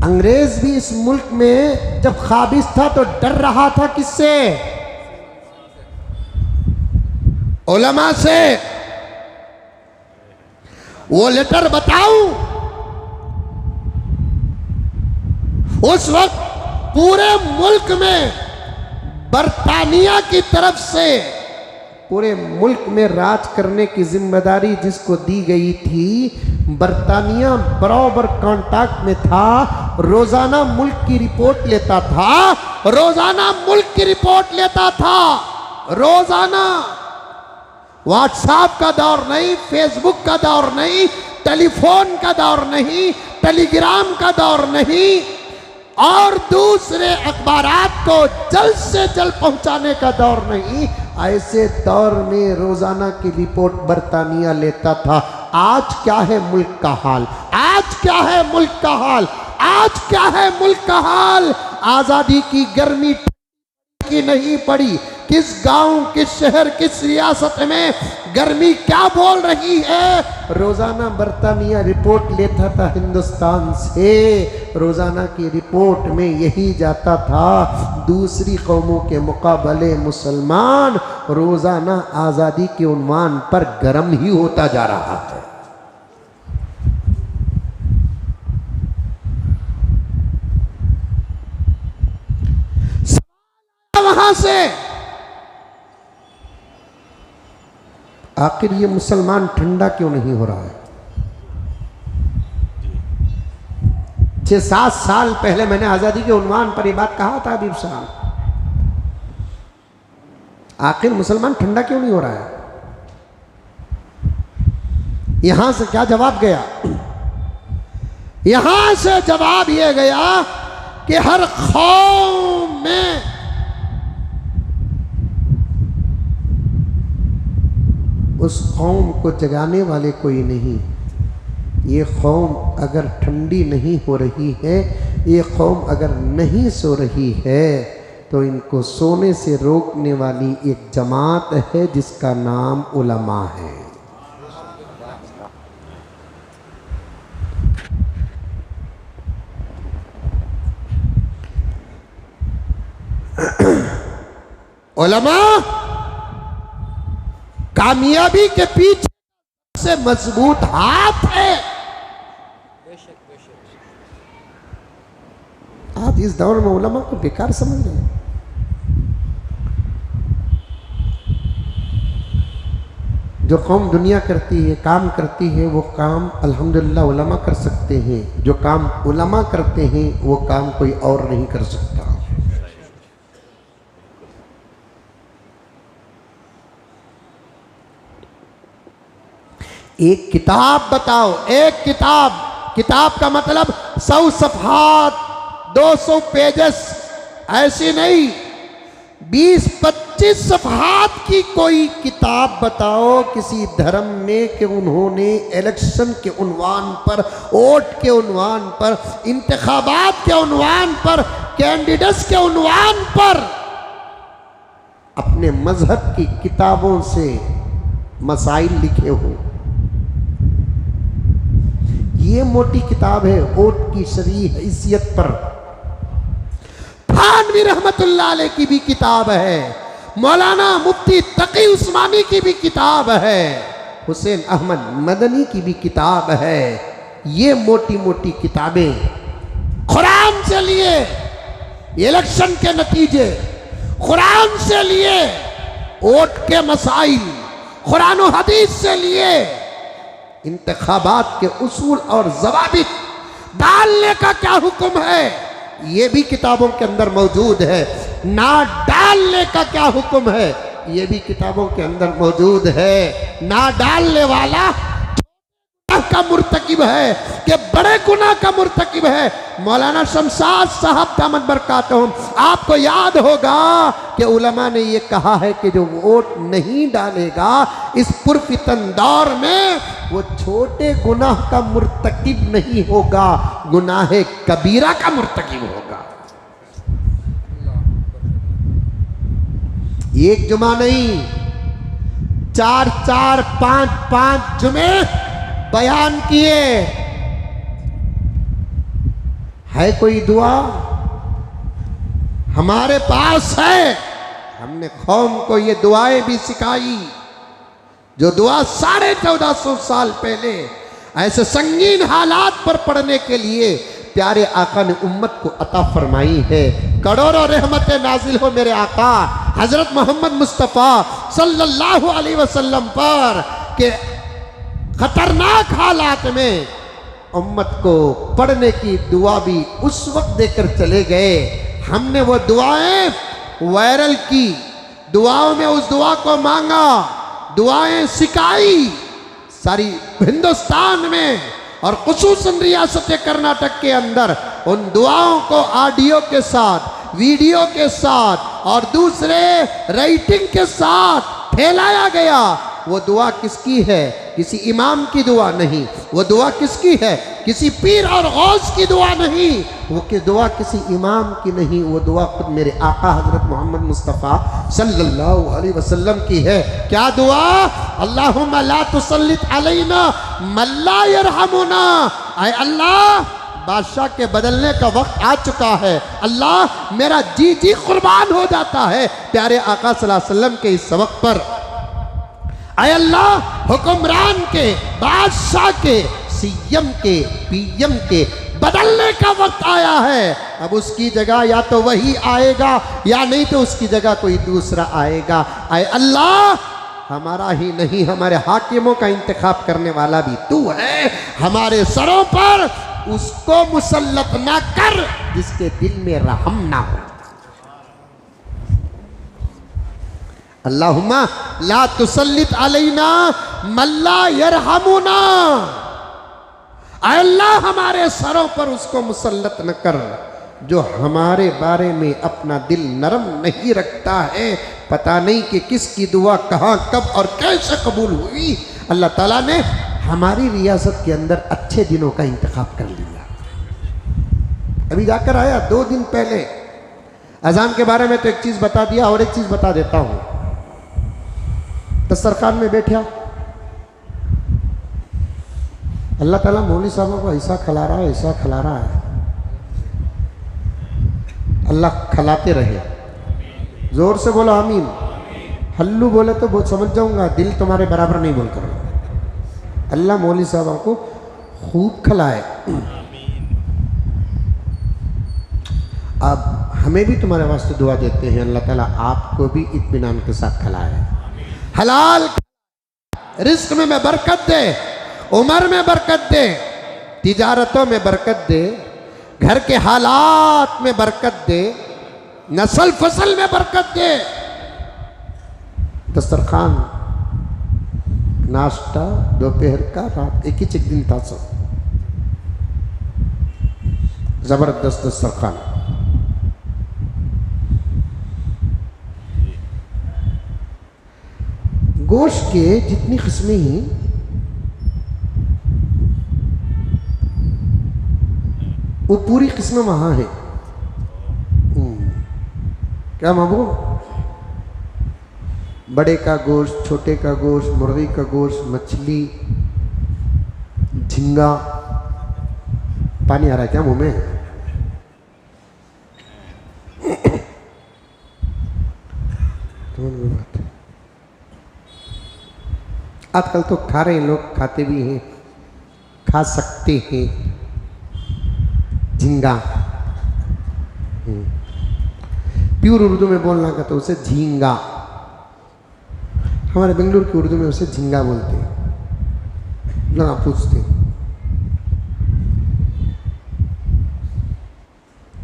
अंग्रेज भी इस मुल्क में जब काबिज था तो डर रहा था किससे? उलमा से। वो लेटर बताऊं, उस वक्त पूरे मुल्क में बरतानिया की तरफ से पूरे मुल्क में राज करने की जिम्मेदारी जिसको दी गई थी, बरतानिया बराबर कांटेक्ट में था। रोजाना मुल्क की रिपोर्ट लेता था, रोजाना मुल्क की रिपोर्ट लेता था, रोजाना। व्हाट्सएप का दौर नहीं, फेसबुक का दौर नहीं, टेलीफोन का दौर नहीं, टेलीग्राम का दौर नहीं, और दूसरे अखबारात को जल्द से जल्द पहुंचाने का दौर नहीं। ऐसे दौर में रोजाना की रिपोर्ट बरतानिया लेता था। आज क्या है मुल्क का हाल? आज क्या है मुल्क का हाल? आज क्या है मुल्क का हाल? आजादी की गर्मी की नहीं पड़ी। किस गांव, किस शहर, किस रियासत में गर्मी क्या बोल रही है? रोजाना बरतानिया रिपोर्ट लेता था हिंदुस्तान से। रोजाना की रिपोर्ट में यही जाता था, दूसरी कौमों के मुकाबले मुसलमान रोजाना आज़ादी के उन्वान पर गर्म ही होता जा रहा है। वहां से आखिर ये मुसलमान ठंडा क्यों नहीं हो रहा है? 6-7 साल पहले मैंने आजादी के उन्वान पर यह बात कहा था हबीब साहब। आखिर मुसलमान ठंडा क्यों नहीं हो रहा है? यहां से क्या जवाब गया? यहां से जवाब यह गया कि हर कौम में उस कौम को जगाने वाले कोई नहीं। ये कौम अगर ठंडी नहीं हो रही है, ये कौम अगर नहीं सो रही है, तो इनको सोने से रोकने वाली एक जमात है जिसका नाम उलमा है। उलमा कामयाबी के पीछे से मजबूत हाथ है। आप इस दौर में उलमा को बेकार समझ रहे हैं। जो कौम दुनिया करती है, काम करती है, वो काम अल्हम्दुलिल्लाह उलमा कर सकते हैं। जो काम उलमा करते हैं वो काम कोई और नहीं कर सकता। एक किताब बताओ, एक किताब किताब का मतलब 100 सफ़हात 200 पेजेस ऐसी नहीं, 20-25 सफ़हात की कोई किताब बताओ किसी धर्म में कि उन्होंने इलेक्शन के उन्वान पर, वोट के उन्वान पर, इंतखाबात के उन्वान पर, कैंडिडेट्स के उन्वान पर अपने मजहब की किताबों से मसाइल लिखे हो। ये मोटी किताब है वोट की शरई हैसियत पर। थानवी रहमतुल्लाह अलैह की भी किताब है, मौलाना मुफ्ती तकी उस्मानी की भी किताब है, हुसैन अहमद मदनी की भी किताब है। ये मोटी मोटी किताबें कुरान से लिए इलेक्शन के नतीजे, कुरान से लिए वोट के मसाइल, कुरान और हदीस से लिए इंतखाबात के उसूल और ज़वाबित डालने का क्या हुक्म है, ये भी किताबों के अंदर मौजूद है। ना डालने का क्या हुक्म है, ये भी किताबों के अंदर मौजूद है। ना डालने वाला का मुर्तकिब है कि बड़े गुनाह का मुर्तकिब है। मौलाना शमशाद साहब दामत बरकातहुम, आपको याद होगा कि उलमा ने ये कहा है कि जो वोट नहीं डालेगा इस पुरफितन दौर में वो छोटे गुनाह का मुर्तकिब नहीं होगा, गुनाह कबीरा का मुर्तकिब होगा। एक जुमा नहीं, 4-4, 5-5 जुमे बयान किए। है कोई दुआ हमारे पास है, हमने कौम को ये दुआएं भी सिखाई, जो दुआ 1450 साल पहले ऐसे संगीन हालात पर पढ़ने के लिए प्यारे आका ने उम्मत को अता फरमाई है। करोड़ों रहमतें नाजिल हो मेरे आका हजरत मोहम्मद मुस्तफ़ा सल्लल्लाहु अलैहि वसल्लम पर के खतरनाक हालात में उम्मत को पढ़ने की दुआ भी उस वक्त देकर चले गए। हमने वो दुआएं वायरल की, दुआओं में उस दुआ को मांगा, दुआएं सिखाई सारी हिंदुस्तान में और खुसूसन रियासत कर्नाटक के अंदर। उन दुआओं को ऑडियो के साथ, वीडियो के साथ और दूसरे राइटिंग के साथ फैलाया गया। वो दुआ किसकी है? किसी इमाम की दुआ नहीं। वो दुआ किसकी है? किसी पीर और गौस की दुआ नहीं। वो दुआ किसी इमाम की नहीं, वो दुआ खुद मेरे आका हजरत मोहम्मद मुस्तफ़ा सल्लल्लाहु अलैहि वसल्लम की है। क्या दुआ? अल्लाहुम्मा ला तुसल्लित अलैना मन ला यरहमुना। ऐ अल्लाह, बादशाह के बदलने का वक्त आ चुका है। अल्लाह, मेरा जी जी कुर्बान हो जाता है प्यारे आका सल्लल्लाहु अलैहि वसल्लम के इस सबक पर। ऐ अल्लाह, हुक्मरान के, बादशाह के, सीएम के, पीएम के बदलने का वक्त आया है। अब उसकी जगह या तो वही आएगा या नहीं तो उसकी जगह कोई दूसरा आएगा। ऐ अल्लाह, हमारा ही नहीं हमारे हाकिमों का इंतखाब करने वाला भी तू है। हमारे सरों पर उसको मुसल्लत ना कर जिसके दिल में रहम ना हो। अल्लाहुम्मा ला तुसल्लित अलैना मन ला यरहमुना। अल्लाह, हमारे सरों पर उसको मुसल्लत न कर जो हमारे बारे में अपना दिल नरम नहीं रखता है। पता नहीं कि किसकी दुआ कहाँ, कब और कैसे कबूल हुई। अल्लाह ताला ने हमारी रियासत के अंदर अच्छे दिनों का इंतखाब कर लिया। अभी जाकर आया 2 दिन पहले। अजान के बारे में तो एक चीज़ बता दिया और एक चीज़ बता देता हूँ। दस्तरखान में बैठा, अल्लाह ताला मौलवी साहबों को ऐसा खिला रहा है, ऐसा खिला रहा है। अल्लाह खिलाते रहे। जोर से बोलो आमीन। हल्लू बोले तो बहुत समझ जाऊंगा, दिल तुम्हारे बराबर नहीं बोल कर। अल्लाह मौलवी साहबों को खूब खिलाए। अब हमें भी तुम्हारे वास्ते दुआ देते हैं, अल्लाह ताला आपको भी इत्मीनान के साथ खिलाए। हलाल रिस्क में बरकत दे, उम्र में बरकत दे, तिजारतों में बरकत दे, घर के हालात में बरकत दे, नस्ल फसल में बरकत दे। दस्तरखान, नाश्ता, दोपहर का, रात, एक ही दिन था सब। ज़बरदस्त दस्तरखान। गोश्त के जितनी किस्में हैं वो पूरी किस्में वहाँ है। क्या मामू? बड़े का गोश्त, छोटे का गोश्त, मुर्गी का गोश्त, मछली, झींगा। पानी आ रहा है क्या मुंह में? बात है। आजकल तो खा रहे हैं लोग, खाते भी हैं, खा सकते हैं। झींगा प्योर उर्दू में बोलना का तो उसे झींगा, हमारे बेंगलुरु की उर्दू में उसे झींगा बोलते हैं। लोग पूछते हैं।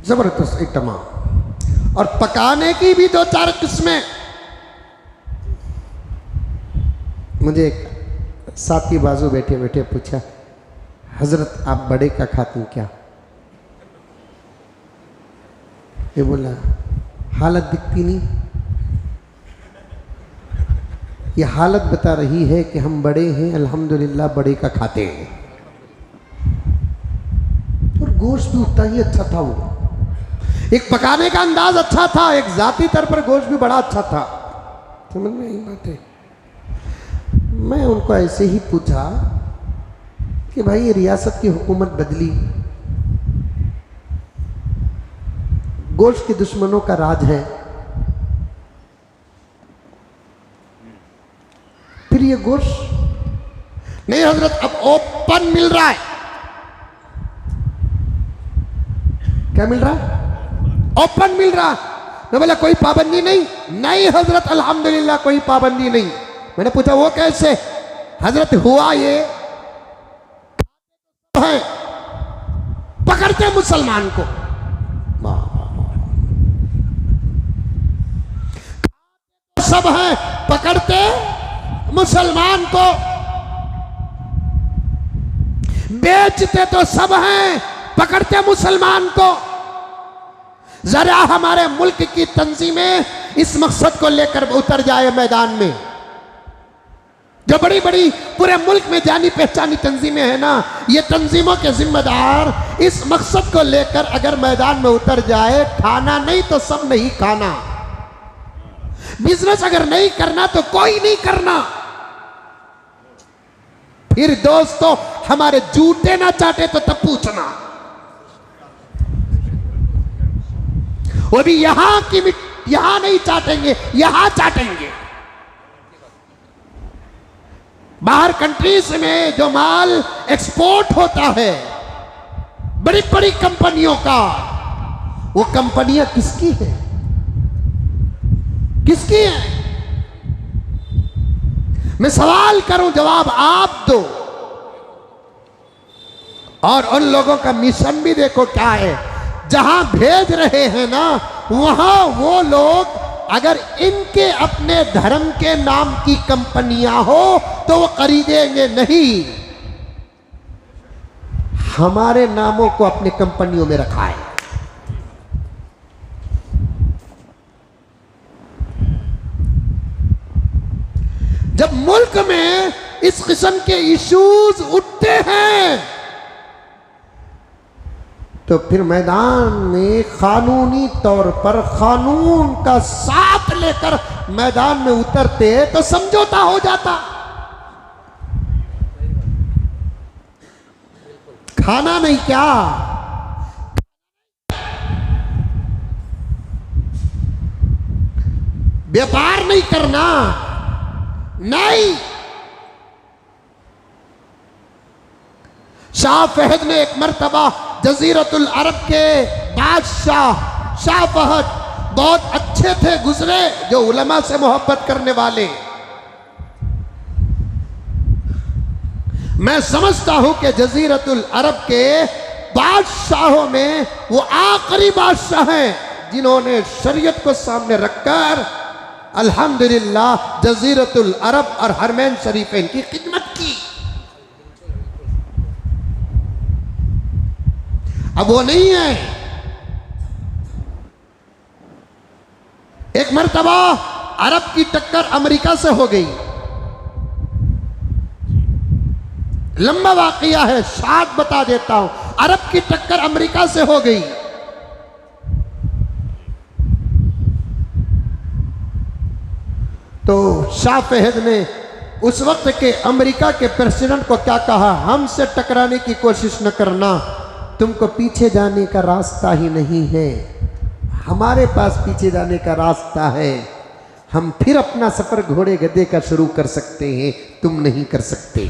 जबरदस्त एक तमाम। और पकाने की भी 2-4 किस्में। मुझे एक साथी बाजू बैठे बैठे पूछा, हजरत आप बड़े का खाते हैं क्या? ये बोला हालत दिखती नहीं, ये हालत बता रही है कि हम बड़े हैं, अल्हम्दुलिल्लाह बड़े का खाते हैं। और गोश्त भी उतना ही अच्छा था। वो एक पकाने का अंदाज अच्छा था, एक जाती तौर पर गोश्त भी बड़ा अच्छा था। समझ में यही बात है। मैं उनको ऐसे ही पूछा कि भाई ये रियासत की हुकूमत बदली, गोश्त के दुश्मनों का राज है, फिर ये गोश्त नहीं हजरत अब ओपन मिल रहा है। क्या मिल रहा है? ओपन मिल रहा है। मैं बोला कोई पाबंदी नहीं? नहीं हजरत अल्हम्दुलिल्लाह कोई पाबंदी नहीं। मैंने पूछा वो कैसे? हजरत हुआ ये है पकड़ते मुसलमान को, सब हैं पकड़ते मुसलमान को, बेचते तो सब हैं पकड़ते मुसलमान को। जरा हमारे मुल्क की तंजीमें इस मकसद को लेकर उतर जाए मैदान में। जो बड़ी बड़ी पूरे मुल्क में जानी पहचानी तंजीमें हैं ना, ये तंजीमों के जिम्मेदार इस मकसद को लेकर अगर मैदान में उतर जाए, खाना नहीं तो सब नहीं खाना, बिजनेस अगर नहीं करना तो कोई नहीं करना। फिर दोस्तों हमारे जूते ना चाटे तो तब पूछना, वो भी यहां की यहां नहीं चाटेंगे, यहां चाटेंगे। बाहर कंट्रीज में जो माल एक्सपोर्ट होता है बड़ी बड़ी कंपनियों का, वो कंपनियां किसकी है? किसकी है? मैं सवाल करूं, जवाब आप दो। और उन लोगों का मिशन भी देखो क्या है। जहां भेज रहे हैं ना, वहां वो लोग अगर इनके अपने धर्म के नाम की कंपनियां हो तो वो खरीदेंगे नहीं। हमारे नामों को अपनी कंपनियों में रखा है। जब मुल्क में इस किस्म के इश्यूज उठते हैं तो फिर मैदान में कानूनी तौर पर कानून का साथ लेकर मैदान में उतरते तो समझौता हो जाता। खाना नहीं क्या, व्यापार नहीं करना, नहीं। शाह फहद ने एक मर्तबा जजीरतुल अरब के बादशाह शाह फहद बहुत अच्छे थे गुजरे, जो उलमा से मोहब्बत करने वाले। मैं समझता हूं कि जजीरतुल अरब के बादशाहों में वो आखिरी बादशाह हैं जिन्होंने शरीयत को सामने रखकर अल्हम्दुलिल्लाह जजीरतुल अरब और हरमैन शरीफैन की खिदमत की। अब वो नहीं है। एक मर्तबा अरब की टक्कर अमेरिका से हो गई। लंबा वाकया है, शायद बता देता हूं। अरब की टक्कर अमेरिका से हो गई। तो शाह फहद ने उस वक्त के अमेरिका के प्रेसिडेंट को क्या कहा, हमसे टकराने की कोशिश न करना, तुमको पीछे जाने का रास्ता ही नहीं है, हमारे पास पीछे जाने का रास्ता है। हम फिर अपना सफर घोड़े गधे का शुरू कर सकते हैं, तुम नहीं कर सकते।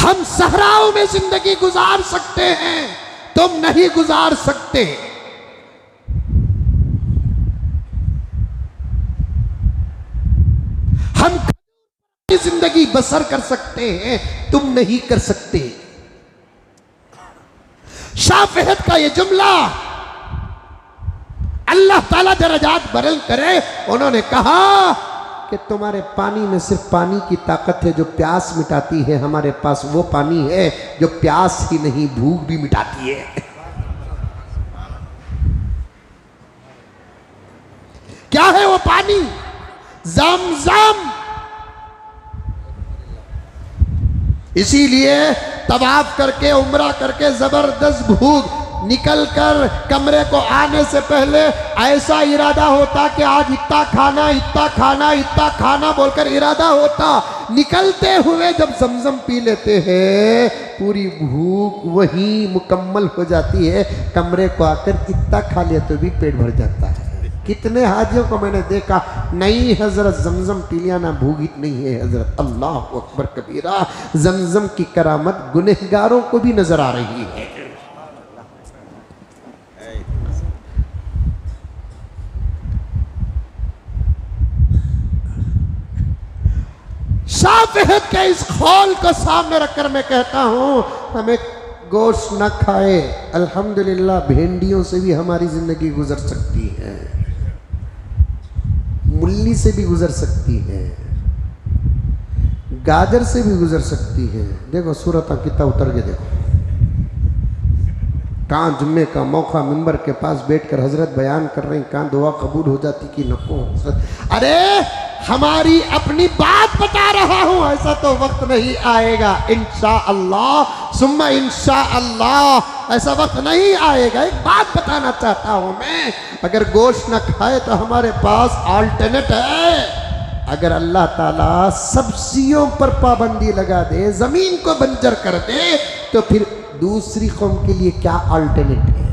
हम सहराओं में जिंदगी गुजार सकते हैं, तुम नहीं गुजार सकते। हम जिंदगी बसर कर सकते हैं, तुम नहीं कर सकते। शाह फहद का यह जुमला, अल्लाह ताला दरजात बुलंद करे, उन्होंने कहा कि तुम्हारे पानी में सिर्फ पानी की ताकत है जो प्यास मिटाती है, हमारे पास वो पानी है जो प्यास ही नहीं भूख भी मिटाती है। क्या है वो पानी? ज़मज़म। इसीलिए तवाफ करके उम्रा करके जबरदस्त भूख निकल कर कमरे को आने से पहले ऐसा इरादा होता कि आज इतना खाना इतना खाना इतना खाना बोलकर इरादा होता। निकलते हुए जब ज़मज़म पी लेते हैं, पूरी भूख वही मुकम्मल हो जाती है। कमरे को आकर इतना खा लिया तो भी पेट भर जाता है। कितने हाजियों को मैंने देखा, नहीं हजरत ज़मज़म पी लिया ना भूख नहीं है हजरत। अल्लाह अकबर कबीरा। ज़मज़म की करामत गुनहगारों को भी नजर आ रही है। शाह फहद के इस खौल को सामने रखकर मैं कहता हूं, हमें गोश्त न खाए, अल्हम्दुलिल्लाह भिंडियों से भी हमारी जिंदगी गुजर सकती है, मूली से भी गुजर सकती है, गाजर से भी गुजर सकती है। देखो सूरत कितना उतर के देखो, कहाँ जुम्मे का मौका मिंबर के पास बैठकर हजरत बयान कर रहे हैं, कहाँ दुआ कबूल हो जाती कि नको हजरत। अरे हमारी अपनी बात बता रहा हूं, ऐसा तो वक्त नहीं आएगा इंशाअल्लाह सुम्मा इंशाअल्लाह, ऐसा वक्त नहीं आएगा। एक बात बताना चाहता हूं मैं, अगर गोश्त न खाए तो हमारे पास अल्टरनेट है। अगर अल्लाह ताला सब्जियों पर पाबंदी लगा दे, जमीन को बंजर कर दे, तो फिर दूसरी कौम के लिए क्या अल्टरनेट है?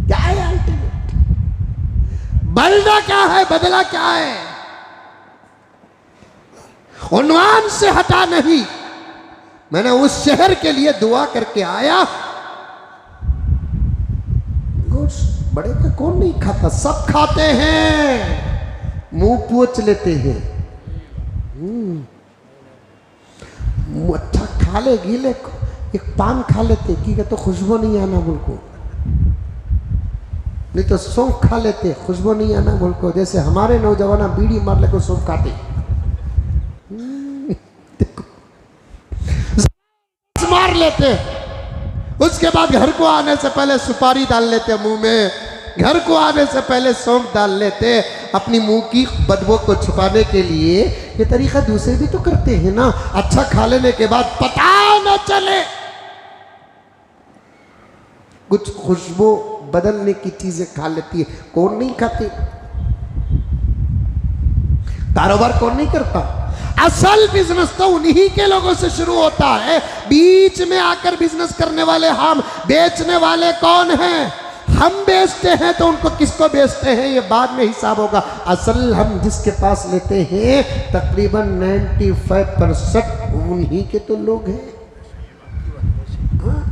क्या है अल्टरनेट? बदला क्या है? बदला क्या है? उन्वान से हटा नहीं। मैंने उस शहर के लिए दुआ करके आया। गोश्त बड़े का कौन नहीं खाता? सब खाते हैं, मुंह पोंछ लेते हैं। अच्छा खा ले गीले, एक पान खा लेते की तो खुशबू नहीं आना मुझको, नहीं तो सौंफ खा लेते, खुशबू नहीं आना मुझको। जैसे हमारे नौजवान बीड़ी मार लेकर सौंफ खाते, मार लेते, उसके बाद घर को आने से पहले सुपारी डाल लेते मुंह में, घर को आने से पहले सौंफ डाल लेते, अपनी मुंह की बदबू को छुपाने के लिए। ये तरीका दूसरे भी तो करते हैं ना। अच्छा खा लेने के बाद पता न चले, कुछ खुशबू बदलने की चीजें खा लेती है। कौन नहीं खाते? कारोबार कौन नहीं करता? असल बिजनेस तो उन्हीं के लोगों से शुरू होता है। बीच में आकर बिजनेस करने वाले हम, बेचने वाले कौन हैं? हम बेचते हैं तो उनको किसको बेचते हैं ये बाद में हिसाब होगा। असल हम जिसके पास लेते हैं तकरीबन 95% उन्हीं के तो लोग हैं। हाँ?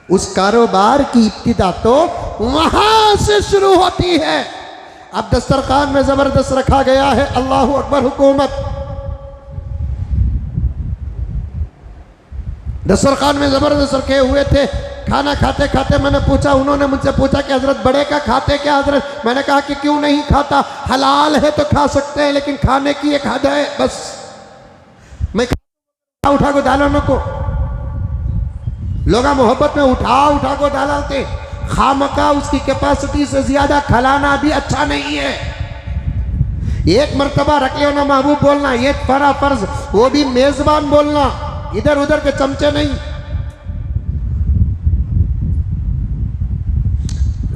उस कारोबार की इब्तिदा तो वहां से शुरू होती है। अब दस्तरखान में जबरदस्त रखा गया है, अल्लाहु अकबर हुकूमत। दस्तरखान में ज़बरदस्त रखे हुए थे। खाना खाते खाते मैंने पूछा, उन्होंने मुझसे पूछा कि हजरत बड़े का खाते क्या हजरत? मैंने कहा कि क्यों नहीं खाता, हलाल है तो खा सकते हैं, लेकिन खाने की एक हद है बस। मैं उठा को डालो को लोग मोहब्बत में उठा को डालते, खामका उसकी कैपेसिटी से ज्यादा खिलाना भी अच्छा नहीं है। एक मर्तबा रख लियो ना महबूब बोलना, ये फरा फर्ज, वो भी मेजबान बोलना, इधर उधर के चमचे नहीं।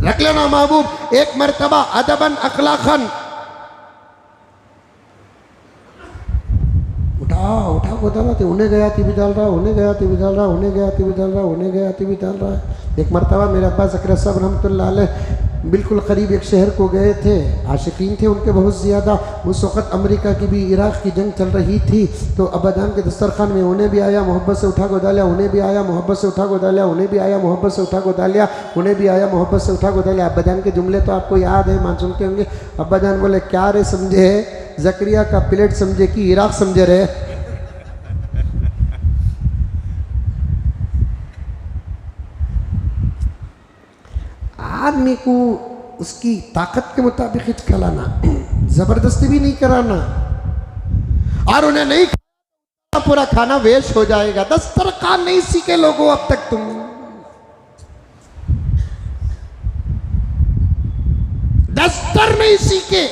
रख लेना महबूब एक मर्तबा अदबन अखलाकन। उठा को डाला थे, उन्हें गया थी भी डाल रहा, उन्हें गया थी भी डाल रहा, उन्हें गया थी भी डाल रहा, उन्हें गया थी भी डाल रहा है। एक मर्तबा मेरे अब्बा ज़करिया साहब रहमतुल्लाह अलैह बिल्कुल करीब एक शहर को गए थे, आशिकीन थे उनके बहुत ज़्यादा। उस वक़्त अमेरिका की भी इराक़ की जंग चल रही थी, तो अब्बा जान के दस्तरखान में उन्हें भी आया मोहब्बत से उठा को डालिया, उन्हें भी आया मोहब्बत से उठा को डालिया, उन्हें भी आया मोहब्बत से उठा को डालिया, उन्हें भी आया मोहब्बत से उठा को डालिया। अब्बा जान के जुमले तो आपको याद है, मासूम के होंगे। अब्बा जान बोले क्या रे समझे, ज़करिया का प्लेट समझे कि इराक़ समझे रहे। आदमी को उसकी ताकत के मुताबिक ही खिलाना, जबरदस्ती भी नहीं कराना। और उन्हें नहीं खाना, पूरा खाना वेस्ट हो जाएगा। दस्तरखान नहीं सीखे लोगों अब तक तुम, दस्तर नहीं सीखे।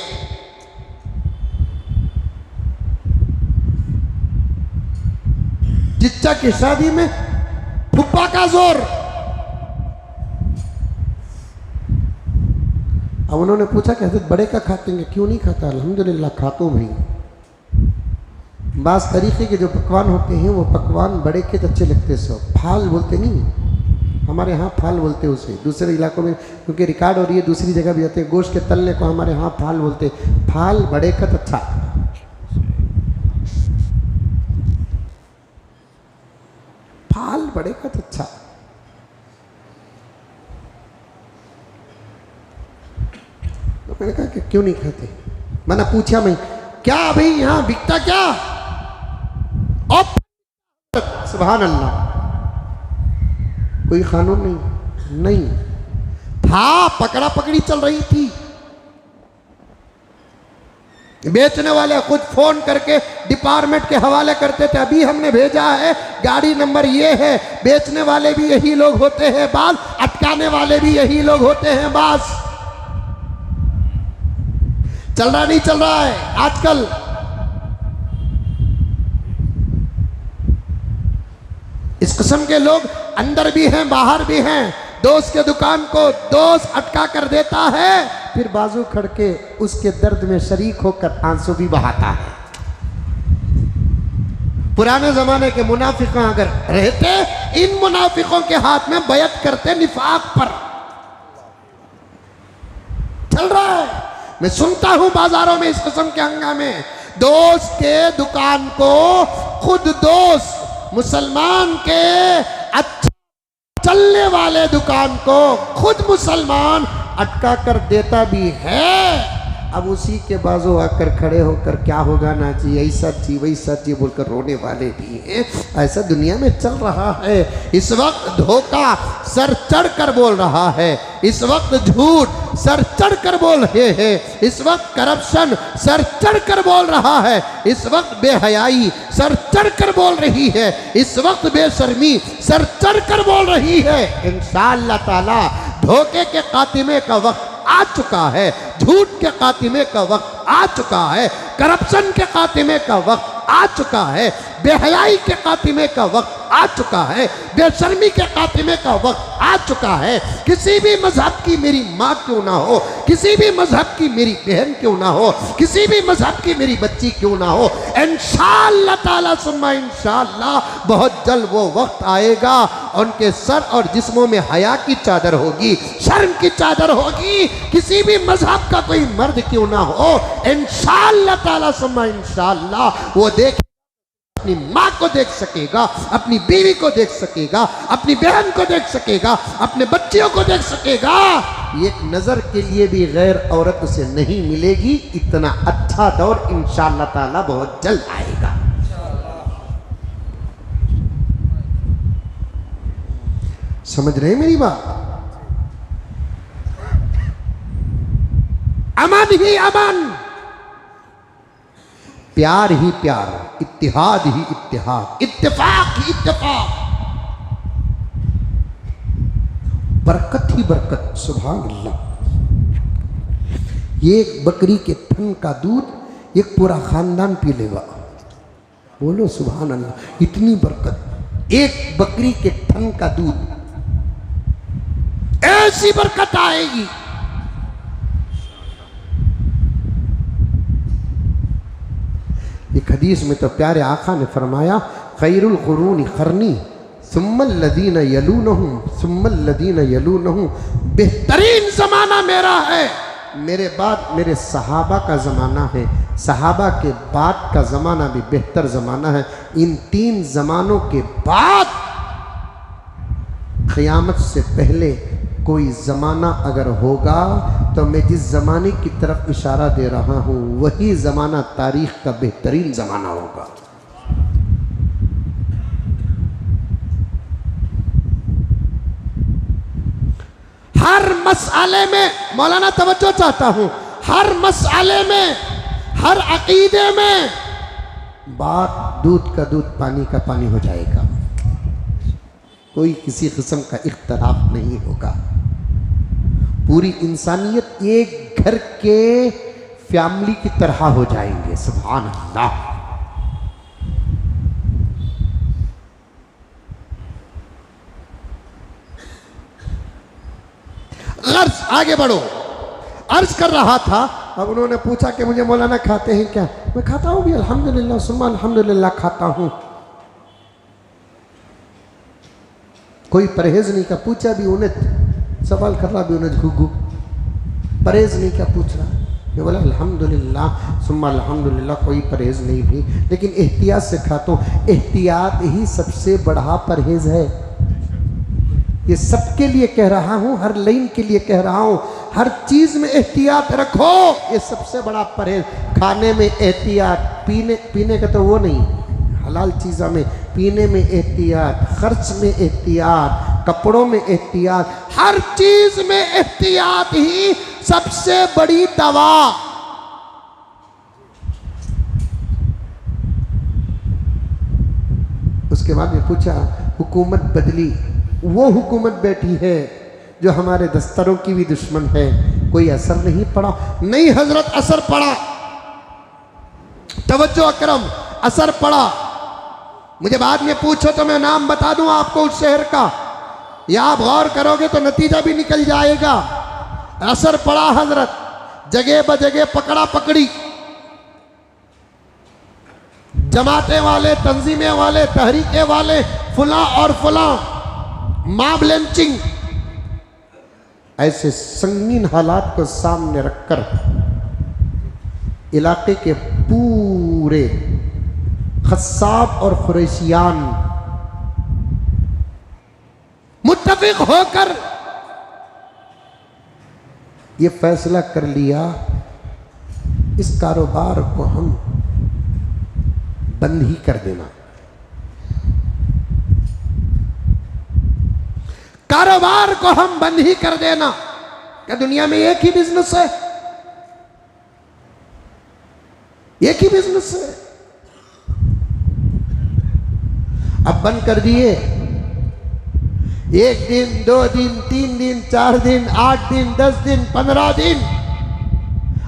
जिच्चा की शादी में फुप्पा का जोर। अब उन्होंने पूछा कि हज़रत बड़े का खाते हैं? क्यों नहीं खाता? अल्हम्दुलिल्लाह खाता हूँ भाई। बास तरीके के जो पकवान होते हैं वो पकवान बड़े के अच्छे लगते हैं। सब फाल बोलते नहीं, हमारे यहाँ फाल बोलते हैं उसे, दूसरे इलाकों में क्योंकि रिकॉर्ड हो रही है दूसरी जगह भी जाते हैं। गोश्त के तलने को हमारे यहाँ फाल बोलते, फाल बड़े का अच्छा। फाल बड़े का अच्छा। तो मैंने कहा कि क्यों नहीं खाते? मैंने पूछा मैं क्या भाई यहाँ बिकता क्या? सुभान अल्लाह, कोई कानून नहीं था, पकड़ा पकड़ी चल रही थी। बेचने वाले खुद फोन करके डिपार्टमेंट के हवाले करते थे, अभी हमने भेजा है, गाड़ी नंबर ये है। बेचने वाले भी यही लोग होते हैं बाल, अटकाने वाले भी यही लोग होते हैं बास। चल रहा नहीं चल रहा है आजकल। इस किस्म के लोग अंदर भी हैं बाहर भी हैं। दोस्त के दुकान को दोस्त अटका कर देता है, फिर बाजू खड़के उसके दर्द में शरीक होकर आंसू भी बहाता है। पुराने जमाने के मुनाफिक अगर रहते, इन मुनाफिकों के हाथ में बैत करते निफाक पर। चल रहा है, मैं सुनता हूं बाजारों में इस किस्म के हंगामे। दोस्त के दुकान को खुद दोस्त, मुसलमान के अच्छा चलने वाले दुकान को खुद मुसलमान अटका कर देता भी है। अब उसी के बाजू आकर खड़े होकर क्या होगा ना जी, ऐसा जी वैसा जी बोलकर रोने वाले भी हैं। ऐसा दुनिया में चल रहा है। इस वक्त धोखा सर चढ़ कर बोल रहा है, इस वक्त झूठ सर चढ़ कर बोल रहे हैं, इस वक्त करप्शन सर चढ़ कर बोल रहा है, इस वक्त बेहयाई सर चढ़ कर बोल रही है, इस वक्त बेशर्मी सर चढ़ कर बोल रही है। इंशाअल्लाह ताला धोखे के खात्मे का वक्त आ चुका है, झूठ के खात्मे का वक्त आ चुका है, करप्शन के खात्मे का वक्त आ चुका है, बेहयाई के खात्मे का वक्त आ चुका है, बेशर्मी के खात्मे का वक्त आ चुका है। किसी भी मजहब की मेरी माँ क्यों ना हो, किसी भी मजहब की मेरी बहन क्यों ना हो, किसी भी मजहब की मेरी बच्ची क्यों ना हो, इंशाअल्लाह ताला सुम्मा इंशाअल्लाह बहुत जल्द वो वक्त आएगा, उनके सर और जिस्मों में हया की चादर होगी, शर्म की चादर होगी। किसी भी मजहब का कोई मर्द क्यों ना हो, इंशाअल्लाह ताला सुम्मा इंशाअल्लाह वो देख, अपनी माँ को देख सकेगा, अपनी बीवी को देख सकेगा, अपनी बहन को देख सकेगा, अपने बच्चियों को देख सकेगा। एक नजर के लिए भी गैर औरत उसे नहीं मिलेगी। इतना अच्छा दौर इंशाअल्लाह ताला बहुत जल्द आएगा। समझ रहे हैं मेरी बात? अमन ही अमन, प्यार ही प्यार, इत्तिहाद ही इत्तिहाद, इत्तेफाक ही इत्तेफाक, बरकत ही बरकत। सुभान अल्लाह। ये एक बकरी के थन का दूध एक पूरा खानदान पी लेगा। बोलो सुभान अल्लाह। इतनी बरकत, एक बकरी के थन का दूध, ऐसी बरकत आएगी। एक हदीस में तो प्यारे आका ने फरमाया, खैरुल कुरूनी खरनी सुम्मल लदीन यलूनहुम सुम्मल लदीन यलूनहुम, बेहतरीन जमाना मेरा है, मेरे बाद मेरे सहाबा का ज़माना है, सहाबा के बाद का ज़माना भी बेहतर ज़माना है। इन 3 ज़मानों के बाद क़यामत से पहले कोई ज़माना अगर होगा तो मैं जिस ज़माने की तरफ इशारा दे रहा हूँ वही ज़माना तारीख़ का बेहतरीन ज़माना होगा। हर मसले में, मौलाना तवज्जो चाहता हूँ, हर मसले में, हर अकीदे में बात दूध का दूध पानी का पानी हो जाएगा। कोई किसी किस्म का इख्तलाफ नहीं होगा। पूरी इंसानियत एक घर के फैमिली की तरह हो जाएंगे। सुभान अल्लाह। अर्ज आगे बढ़ो। अर्ज कर रहा था, अब उन्होंने पूछा कि मुझे मौलाना खाते हैं क्या? मैं खाता हूँ भी, अल्हम्दुलिल्लाह सुम्मा अल्हम्दुलिल्लाह खाता हूँ। कोई परहेज नहीं का पूछा भी उन्हें, सवाल कर रहा भी उन्हें घुघू, परहेज नहीं का पूछ रहा। मैं बोला अल्हम्दुलिल्लाह सुम्मा अल्हम्दुलिल्लाह, कोई परहेज नहीं भी, लेकिन एहतियात से खाता हूँ। एहतियात ही सबसे बड़ा परहेज है। ये सबके लिए कह रहा हूँ, हर लाइन के लिए कह रहा हूँ। हर चीज में एहतियात रखो, ये सबसे बड़ा परहेज। खाने में एहतियात, पीने का तो वो नहीं, हलाल चीज़ों में, पीने में एहतियात, खर्च में एहतियात, कपड़ों में एहतियात, हर चीज में एहतियात ही सबसे बड़ी दवा। उसके बाद में पूछा, हुकूमत बदली, वो हुकूमत बैठी है जो हमारे दस्तरों की भी दुश्मन है, कोई असर नहीं पड़ा? नहीं हजरत, असर पड़ा। तवज्जो अकरम, असर पड़ा। मुझे बाद में पूछो तो मैं नाम बता दूं आपको उस शहर का, या आप गौर करोगे तो नतीजा भी निकल जाएगा। असर पड़ा हजरत, जगह ब जगह पकड़ा पकड़ी, जमाते वाले, तंजीमें वाले, तहरीके वाले, फुला और फुला, मॉब लिंचिंग, ऐसे संगीन हालात को सामने रखकर इलाके के पूरे खस्साब और कुरैशियान मुत्तफिक होकर ये फैसला कर लिया, इस कारोबार को हम बंद ही कर देना। कारोबार को हम बंद ही कर देना। क्या दुनिया में एक ही बिजनेस है? एक ही बिजनेस है। अब बंद कर दिए। 1 दिन, 2 दिन, 3 दिन, 4 दिन, 8 दिन, 10 दिन, 15 दिन।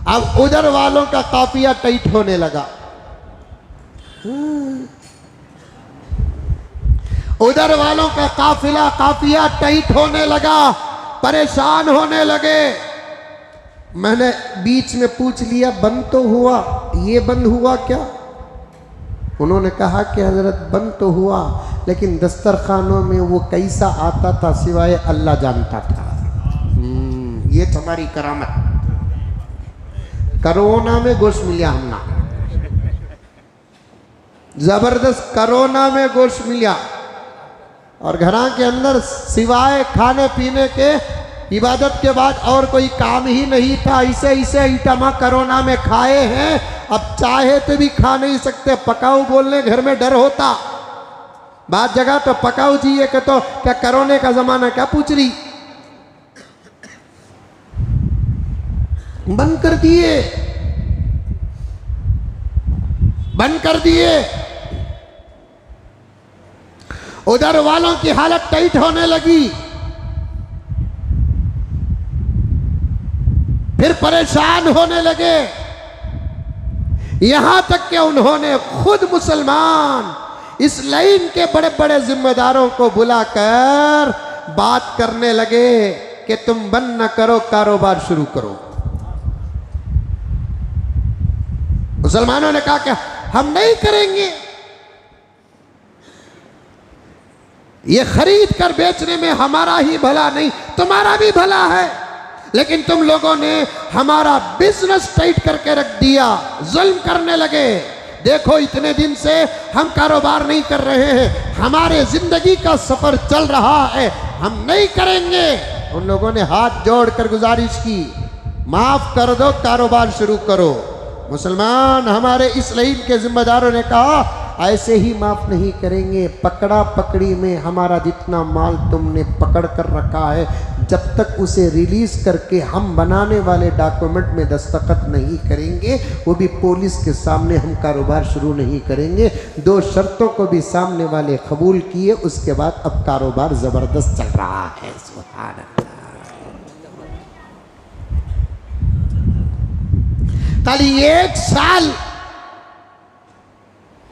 अब उधर वालों का काफिया टाइट होने लगा, उधर वालों का काफिया टाइट होने लगा, परेशान होने लगे। मैंने बीच में पूछ लिया, बंद तो हुआ, ये बंद हुआ क्या? उन्होंने कहा कि हजरत बंद तो हुआ, लेकिन दस्तरखानों में वो कैसा आता था सिवाय अल्लाह जानता था। ये तुम्हारी करामत। कोरोना में गोश्त मिला हमना, जबरदस्त कोरोना में गोश्त मिला, और घरा के अंदर सिवाय खाने पीने के, इबादत के बाद और कोई काम ही नहीं था। इसे आइटमा कोरोना में खाए हैं, अब चाहे तो भी खा नहीं सकते। पकाओ बोलने घर में डर होता, बात जगह तो पकाओ जी ये कि तो क्या कोरोना का जमाना क्या पूछ रही, बंद कर दिए, बंद कर दिए। उधर वालों की हालत टाइट होने लगी, फिर परेशान होने लगे, यहां तक कि उन्होंने खुद मुसलमान इस लाइन के बड़े बड़े जिम्मेदारों को बुलाकर बात करने लगे कि तुम बंद न करो, कारोबार शुरू करो। मुसलमानों ने कहा कि हम नहीं करेंगे, ये खरीद कर बेचने में हमारा ही भला नहीं तुम्हारा भी भला है, लेकिन तुम लोगों ने हमारा बिजनेस टाइट करके रख दिया, जुल्म करने लगे। देखो इतने दिन से हम कारोबार नहीं कर रहे हैं, हमारे जिंदगी का सफर चल रहा है, हम नहीं करेंगे। उन लोगों ने हाथ जोड़कर गुजारिश की, माफ कर दो, कारोबार शुरू करो। मुसलमान हमारे इस लाइन के जिम्मेदारों ने कहा ऐसे ही माफ नहीं करेंगे, पकड़ा पकड़ी में हमारा जितना माल तुमने पकड़ कर रखा है, जब तक उसे रिलीज करके हम बनाने वाले डॉक्यूमेंट में दस्तखत नहीं करेंगे, वो भी पुलिस के सामने हम कारोबार शुरू नहीं करेंगे। दो शर्तों को भी सामने वाले कबूल किए, उसके बाद अब कारोबार जबरदस्त चल रहा है। सुभान अल्लाह। ताली 1 साल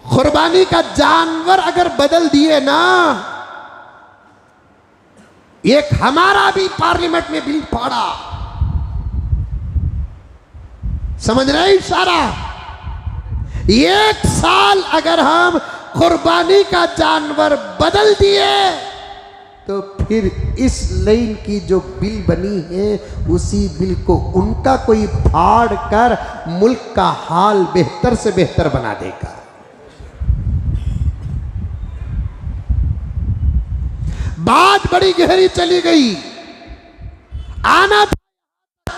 कुर्बानी का जानवर अगर बदल दिए ना, एक हमारा भी पार्लियामेंट में बिल पड़ा, समझ रहे इशारा। 1 साल अगर हम कुर्बानी का जानवर बदल दिए तो फिर इस लाइन की जो बिल बनी है उसी बिल को उनका कोई फाड़ कर मुल्क का हाल बेहतर से बेहतर बना देगा। बात बड़ी गहरी चली गई, आना था।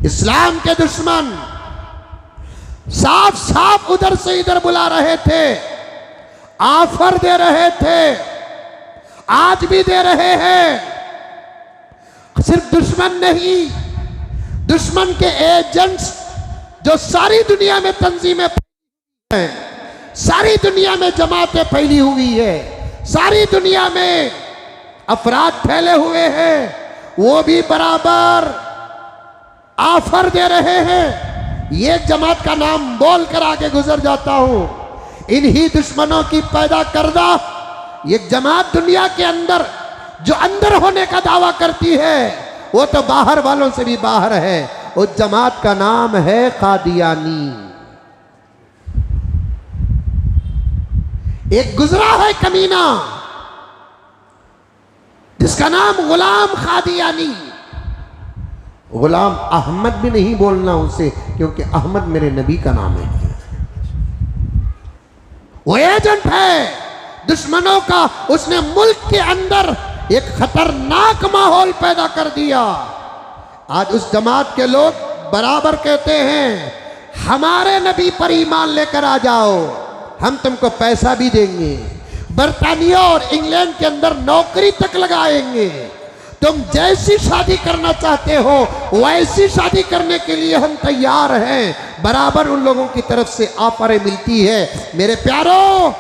इस्लाम के दुश्मन साफ साफ उधर से इधर बुला रहे थे, ऑफर दे रहे थे, आज भी दे रहे हैं। सिर्फ दुश्मन नहीं, दुश्मन के एजेंट्स जो सारी दुनिया में तंजीमें हैं, सारी दुनिया में जमातें फैली हुई है, सारी दुनिया में अफराद फैले हुए हैं, वो भी बराबर ऑफर दे रहे हैं। ये जमात का नाम बोलकर आगे गुजर जाता हूं, इन्हीं दुश्मनों की पैदा करदा ये जमात दुनिया के अंदर जो अंदर होने का दावा करती है वो तो बाहर वालों से भी बाहर है। उस जमात का नाम है कादियानी। एक गुजरा है कमीना जिसका नाम गुलाम कादियानी। गुलाम अहमद भी नहीं बोलना उसे, क्योंकि अहमद मेरे नबी का नाम है। वो एजेंट है दुश्मनों का, उसने मुल्क के अंदर एक खतरनाक माहौल पैदा कर दिया। आज उस जमात के लोग बराबर कहते हैं हमारे नबी पर ईमान लेकर आ जाओ, हम तुमको पैसा भी देंगे, बर्तानिया और इंग्लैंड के अंदर नौकरी तक लगाएंगे, तुम जैसी शादी करना चाहते हो वैसी शादी करने के लिए हम तैयार हैं। बराबर उन लोगों की तरफ से ऑफरें मिलती है। मेरे प्यारों,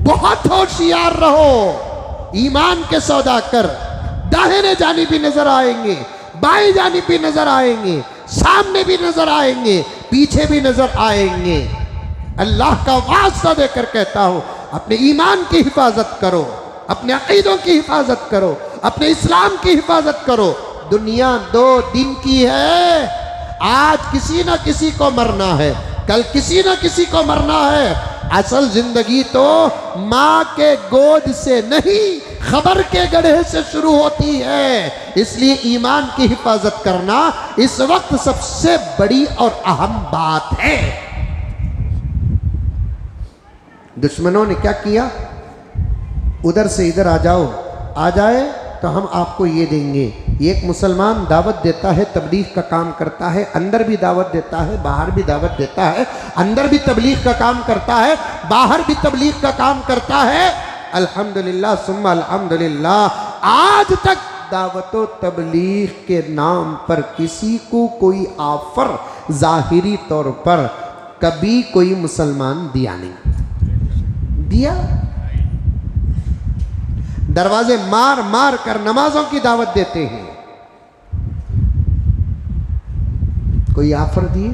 बहुत होशियार रहो, ईमान के सौदा कर। दाहिने जानी भी नजर आएंगे, बाएं जानी भी नजर आएंगे, सामने भी नजर आएंगे, पीछे भी नजर आएंगे। अल्लाह का वास्ता देकर कहता हूं, अपने ईमान की हिफाजत करो, अपने अकीदों की हिफाजत करो, अपने इस्लाम की हिफाजत करो। दुनिया 2 दिन की है, आज किसी ना किसी को मरना है, कल किसी ना किसी को मरना है। असल जिंदगी तो माँ के गोद से नहीं, खबर के गड्ढे से शुरू होती है। इसलिए ईमान की हिफाजत करना इस वक्त सबसे बड़ी और अहम बात है। दुश्मनों ने क्या किया, उधर से इधर आ जाओ, आ जाए तो हम आपको ये देंगे। एक मुसलमान दावत देता है, तबलीग का काम करता है, अंदर भी दावत देता है, बाहर भी दावत देता है, अंदर भी तबलीग का काम करता है, बाहर भी तबलीग का काम करता है। अल्हम्दुलिल्लाह सुम्मा अल्हम्दुलिल्लाह, आज तक दावतो तबलीग के नाम पर किसी को कोई ऑफर जाहिरी तौर पर कभी कोई मुसलमान दिया नहीं दिया। दरवाजे मार मार कर नमाजों की दावत देते हैं, कोई ऑफर दिए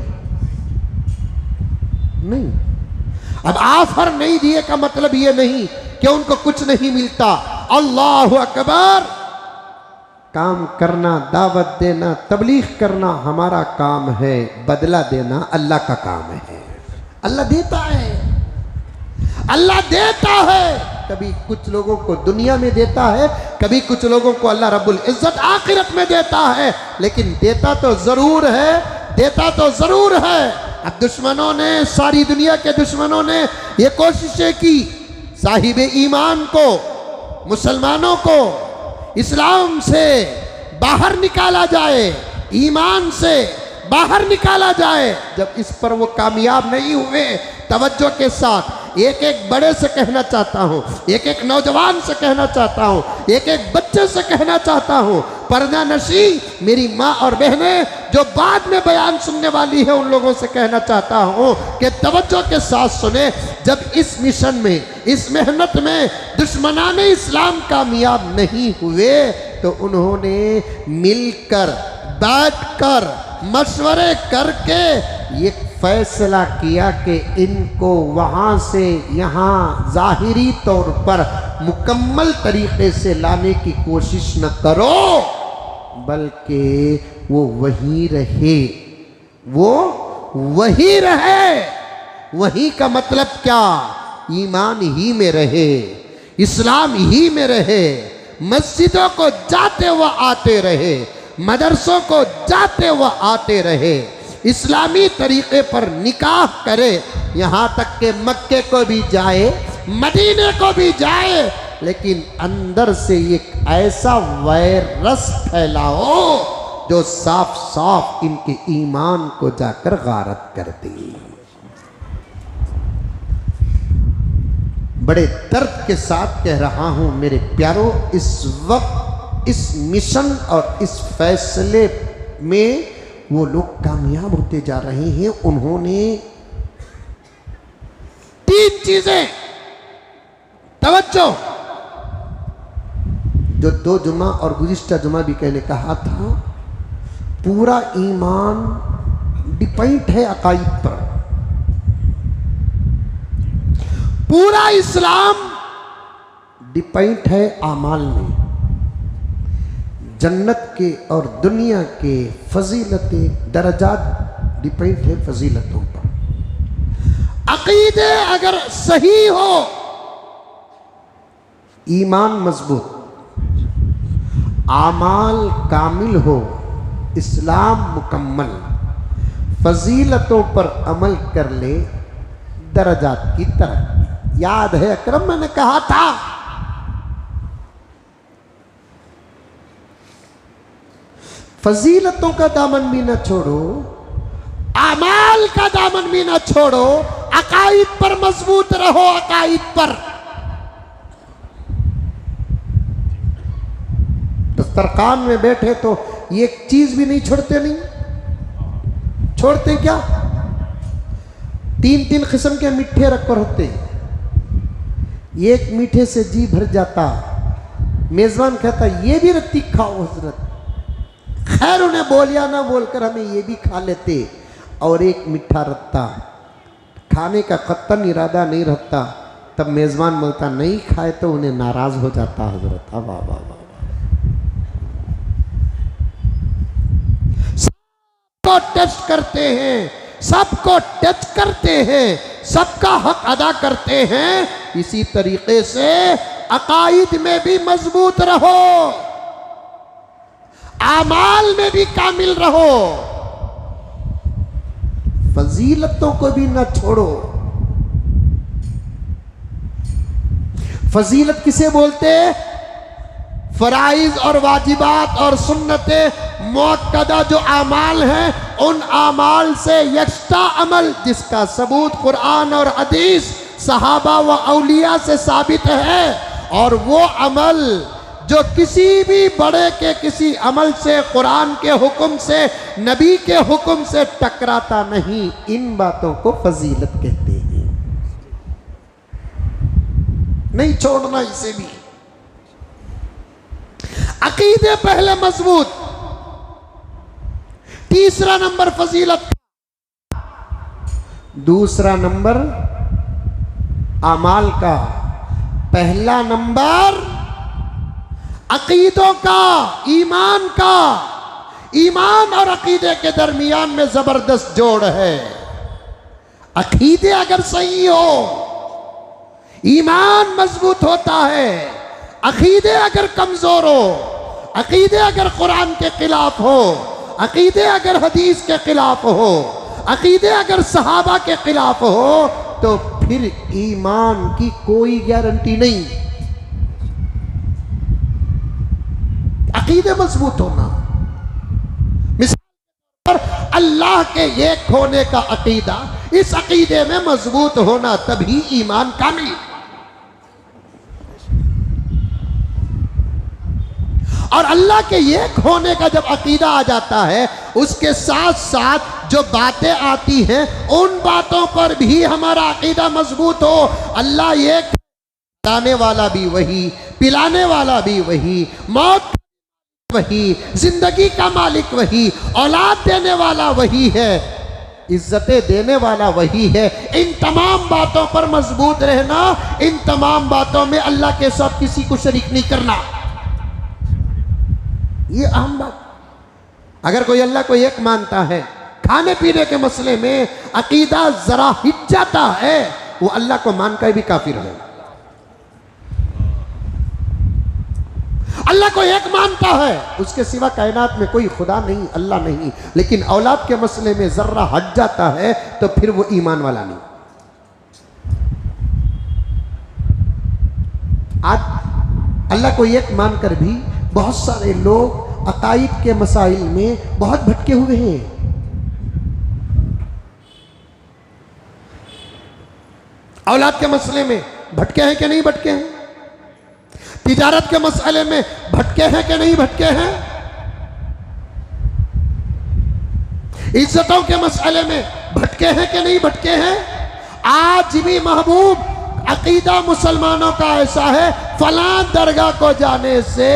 नहीं। अब ऑफर नहीं दिए का मतलब ये नहीं कि उनको कुछ नहीं मिलता। अल्लाहु अकबर। काम करना, दावत देना, तबलीग करना हमारा काम है, बदला देना अल्लाह का काम है। अल्लाह देता है, अल्लाह देता है। कभी कुछ लोगों को दुनिया में देता है, कभी कुछ लोगों को अल्लाह रब्बुल इज्जत आखिरत में देता है, लेकिन देता तो जरूर है, देता तो जरूर है। अब दुश्मनों ने, सारी दुनिया के दुश्मनों ने ये कोशिशें की साहिब ईमान को, मुसलमानों को इस्लाम से बाहर निकाला जाए, ईमान से बाहर निकाला जाए। जब इस पर वो कामयाब नहीं हुए, तवज्जो के साथ एक एक बड़े से कहना चाहता हूँ, एक एक नौजवान से कहना चाहता हूँ, एक एक बच्चे से कहना चाहता हूँ, पर्दा नशी मेरी माँ और बहनें जो बाद में बयान सुनने वाली है, उन लोगों से कहना चाहता हूँ कि तवज्जो के साथ सुने। जब इस मिशन में, इस मेहनत में दुश्मनाने इस्लाम कामयाब नहीं हुए, तो उन्होंने मिलकर, बैठकर, मशवरे करके ये फैसला किया कि इनको वहाँ से यहाँ जाहिरी तौर पर मुकम्मल तरीके से लाने की कोशिश न करो, बल्कि वो वहीं रहे, वो वहीं रहे। वहीं का मतलब क्या? ईमान ही में रहे, इस्लाम ही में रहे, मस्जिदों को जाते व आते रहे, मदरसों को जाते व आते रहे, इस्लामी तरीके पर निकाह करे, यहाँ तक के मक्के को भी जाए, मदीने को भी जाए, लेकिन अंदर से एक ऐसा वायरस फैलाओ जो साफ साफ इनके ईमान को जाकर गारत कर दे। बड़े दर्द के साथ कह रहा हूं मेरे प्यारों, इस वक्त इस मिशन और इस फैसले में वो लोग कामयाब होते जा रहे हैं। उन्होंने 3 चीजें, तवज्जो, जो 2 जुमा और गुज़िश्ता जुमा भी कहने कहा था, पूरा ईमान डिपेंड है अकाईद पर, पूरा इस्लाम डिपेंड है आमाल में। जन्नत के और दुनिया के फजीलतें, दर्जात डिपेंड है फजीलतों पर। अकीदे अगर सही हो, ईमान मजबूत, आमाल कामिल हो, इस्लाम मुकम्मल, फजीलतों पर अमल कर ले, दर्जात की तरक्की। याद है अकरम मैंने कहा था, फजीलतों का दामन भी न छोड़ो, आमाल का दामन भी न छोड़ो, अकाईद पर मजबूत रहो, अकाईद पर। दस्तरखान में बैठे तो एक चीज भी नहीं छोड़ते, नहीं छोड़ते क्या? 3-3 किस्म के मीठे रखकर होते, एक मीठे से जी भर जाता, मेजबान कहता ये भी रत्ती खाओ हजरत। खैर उन्हें बोल या ना बोलकर हमें ये भी खा लेते, और एक मीठा रत्ता, खाने का कत्तन इरादा नहीं रहता, तब मेजबान बोलता नहीं खाए तो उन्हें नाराज हो जाता हजरत। अब सबको टेस्ट करते हैं, सबको टच करते हैं, सबका हक अदा करते हैं। इसी तरीके से अकाईद में भी मजबूत रहो, आमाल में भी कामिल रहो, फजीलतों को भी न छोड़ो। फजीलत किसे बोलते? फराइज और वाजिबात और सुन्नतें मुअक्कदा जो आमाल हैं, उन आमाल से यक्स्ता अमल जिसका सबूत कुरान और हदीस, सहाबा व औलिया से साबित है, और वो अमल जो किसी भी बड़े के किसी अमल से, कुरान के हुक्म से, नबी के हुक्म से टकराता नहीं, इन बातों को फजीलत कहते हैं। नहीं छोड़ना इसे भी। अकीदे पहले मजबूत। तीसरा नंबर फजीलत। दूसरा नंबर अमाल का। पहला नंबर अकीदों का, ईमान का। ईमान और अकीदे के दरमियान में जबरदस्त जोड़ है। अकीदे अगर सही हो, ईमान मजबूत होता है। अकीदे अगर कमजोर हो, अकीदे अगर कुरान के खिलाफ हो, अकीदे अगर हदीस के खिलाफ हो, अकीदे अगर सहाबा के खिलाफ हो, तो फिर ईमान की कोई गारंटी नहीं। अकीदे मजबूत होना। मिसाल पर अल्लाह के एक होने का अकीदा, इस अकीदे में मजबूत होना, तभी ईमान कामिल। और अल्लाह के एक होने का जब अकीदा आ जाता है, उसके साथ साथ जो बातें आती हैं, उन बातों पर भी हमारा अकीदा मजबूत हो। अल्लाह एक, लाने वाला भी वही, पिलाने वाला भी वही, मौत वही, जिंदगी का मालिक वही, औलाद देने वाला वही है, इज्जतें देने वाला वही है। इन तमाम बातों पर मजबूत रहना, इन तमाम बातों में अल्लाह के साथ किसी को शरीक नहीं करना, ये अहम बात। अगर कोई अल्लाह को एक मानता है, खाने पीने के मसले में अकीदा जरा हिट जाता है, वो अल्लाह को मानकर भी काफिर है। अल्लाह को एक मानता है, उसके सिवा कायनात में कोई खुदा नहीं, अल्लाह नहीं, लेकिन औलाद के मसले में जर्रा हट जाता है, तो फिर वो ईमान वाला नहीं। आज अल्लाह को एक मानकर भी बहुत सारे लोग अकाइद के मसाइल में बहुत भटके हुए हैं। औलाद के मसले में भटके हैं कि नहीं भटके हैं? तिजारत के मसले में भटके हैं कि नहीं भटके हैं? इज्जतों के मसले में भटके हैं कि नहीं भटके हैं? आज भी महबूब अकीदा मुसलमानों का ऐसा है, फलां दरगाह को जाने से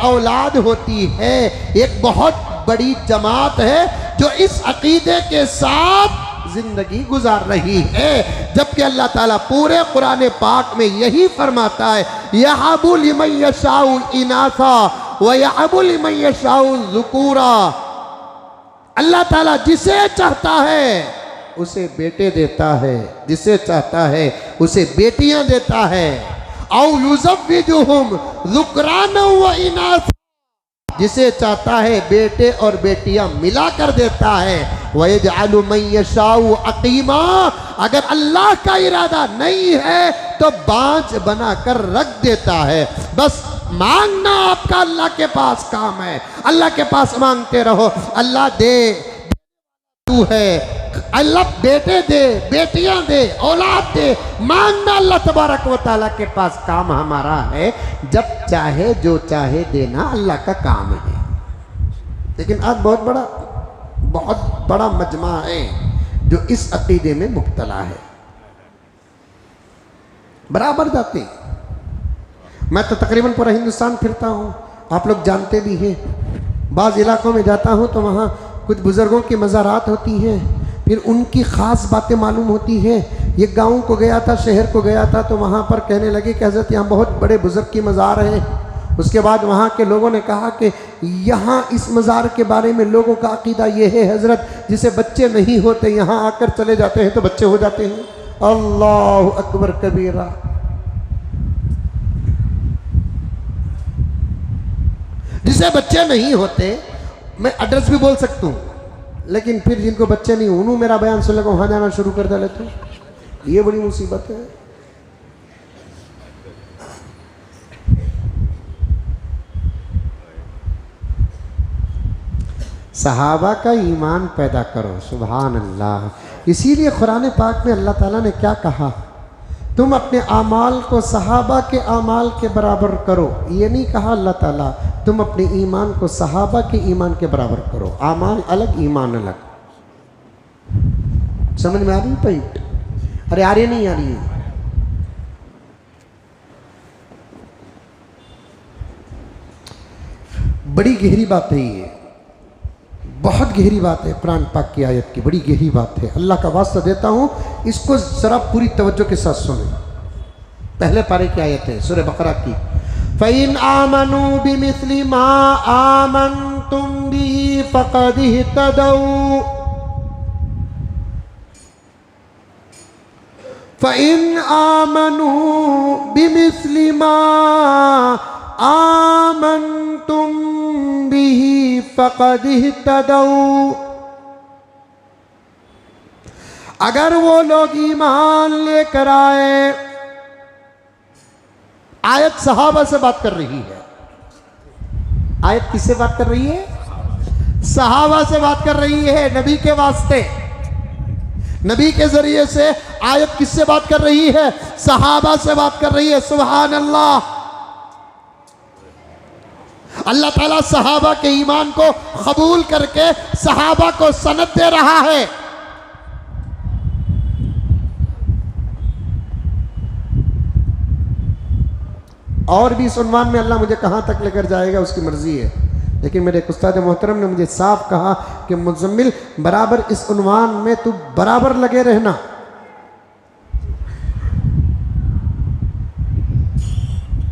औलाद होती है। एक बहुत बड़ी जमात है जो इस अकीदे के साथ जिंदगी गुजार रही है, जबकि अल्लाह ताला पूरे कुरान पाक में यही फरमाता है, यहबु लिमन यशाउ इनासा व यहबु लिमन यशाउ ज़ुकूरा। अल्लाह ताला जिसे चाहता है उसे बेटे देता है, जिसे चाहता है उसे बेटियां देता है। औ युज़व्विजुहुम ज़ुक्राना व इनासा, जिसे चाहता है बेटे और बेटियां मिला कर देता है। वयजअलु मन यशाउ अकीमा, अगर अल्लाह का इरादा नहीं है तो बांझ बनाकर रख देता है। बस मांगना आपका अल्लाह के पास काम है, अल्लाह के पास मांगते रहो। अल्लाह दे तू है, अल्लाह बेटे दे, बेटियां दे, औलाद दे, मांगना अल्लाह तबारक व तआला के पास काम हमारा है। जब चाहे जो चाहे देना अल्लाह का काम है। लेकिन आज बहुत बड़ा मजमा है जो इस अकीदे में मुब्तला है। बराबर जाते, मैं तो तकरीबन पूरा हिंदुस्तान फिरता हूँ, आप लोग जानते भी हैं। बाज़ इलाकों में जाता हूँ तो वहाँ कुछ बुज़ुर्गों की मज़ारात होती हैं, फिर उनकी ख़ास बातें मालूम होती हैं। ये गांव को गया था, शहर को गया था, तो वहाँ पर कहने लगे कि हज़रत यहाँ बहुत बड़े बुज़ुर्ग की मज़ार है। उसके बाद वहाँ के लोगों ने कहा कि यहाँ इस मज़ार के बारे में लोगों का अकीदा ये है हज़रत, जिसे बच्चे नहीं होते यहाँ आकर चले जाते हैं तो बच्चे हो जाते हैं। अल्लाहु अकबर कबीरा। जिसे बच्चे नहीं होते, मैं एड्रेस भी बोल सकता हूँ, लेकिन फिर जिनको बच्चे नहीं, उन्होंने मेरा बयान सुन लगा वहाँ जाना शुरू कर डाले, तो ये बड़ी मुसीबत है। सहाबा का ईमान पैदा करो। सुभान अल्लाह। इसीलिए कुरान पाक में अल्लाह ताला ने क्या कहा, तुम अपने आमाल को सहाबा के आमाल के बराबर करो। ये नहीं कहा अल्लाह ताला तुम अपने ईमान को सहाबा के ईमान के बराबर करो। आमाल अलग, ईमान अलग। समझ में आ रही पॉइंट? अरे आ रही नहीं आ रही है? बड़ी गहरी बात है ये, बहुत गहरी बात है। कुरान पाक की आयत की बड़ी गहरी बात है। अल्लाह का वास्ता देता हूँ, इसको ज़रा पूरी तवज्जो के साथ सुने। पहले पारे की आयत है सूरह बकरा की। फ़इन आमनू बिमिस्लि मा आमनतुम बिही फ़क़द इह्तदौ। फ़इन आमनू बिमिस्लि मा आमनतुम बिही फ़क़द इह्तदौ। अगर वो लोग ईमान लेकर आए, आयत सहाबा से बात कर रही है। आयत किससे बात कर रही है? सहाबा से बात कर रही है, नबी के वास्ते, नबी के जरिए से। आयत किससे बात कर रही है? सहाबा से बात कर रही है। सुभान अल्लाह। अल्लाह ताला सहाबा के ईमान को कबूल करके सहाबा को सनद दे रहा है। और भी इस उन्वान में अल्लाह मुझे कहाँ तक लेकर जाएगा उसकी मर्जी है, लेकिन मेरे उस्ताद मोहतरम ने मुझे साफ कहा कि मुज़म्मिल बराबर इस उन्वान में तू बराबर लगे रहना।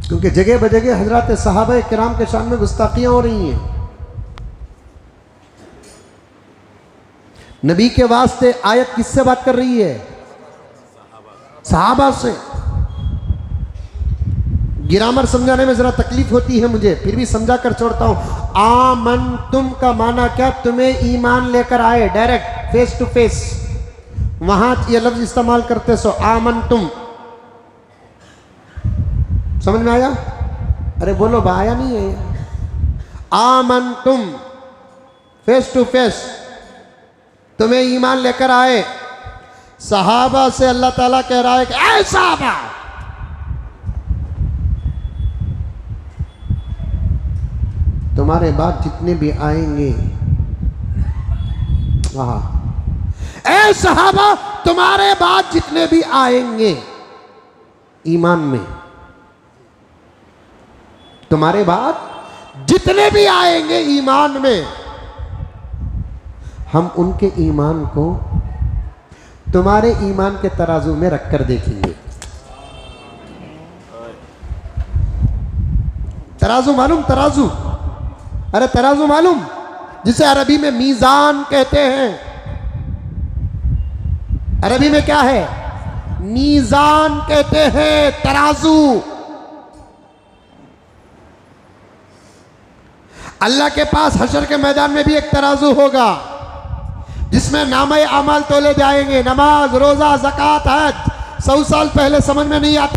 क्योंकि जगह बजगह हजरत सहाबा किराम के शान में गुस्ताखियां हो रही हैं। नबी के वास्ते आयत किससे बात कर रही है? सहाबा से। ग्रामर समझाने में जरा तकलीफ होती है मुझे, फिर भी समझा कर छोड़ता हूं। आमन तुम का माना क्या? तुम्हें ईमान लेकर आए, डायरेक्ट फेस टू फेस। वहां ये लफ्ज इस्तेमाल करते सो आमन तुम। समझ में आया? अरे बोलो बा, आया नहीं है? आमन तुम फेस टू फेस, तुम्हें ईमान लेकर आए। सहाबा से अल्लाह ताला कह रहा है कि ऐ सहाबा, तुम्हारे बाद जितने भी आएंगे, ऐ सहाबा तुम्हारे बाद जितने भी आएंगे ईमान में, तुम्हारे बाद जितने भी आएंगे ईमान में, हम उनके ईमान को तुम्हारे ईमान के तराजू में रखकर देखेंगे। तराजू मालूम? तराजू, अरे तराजू मालूम, जिसे अरबी में मीज़ान कहते हैं। अरबी में क्या है? मीज़ान कहते हैं, तराजू। अल्लाह के पास हशर के मैदान में भी एक तराजू होगा जिसमें नामे अमाल तोले जाएंगे। नमाज, रोजा, ज़कात, हज 100 साल पहले समझ में नहीं आती,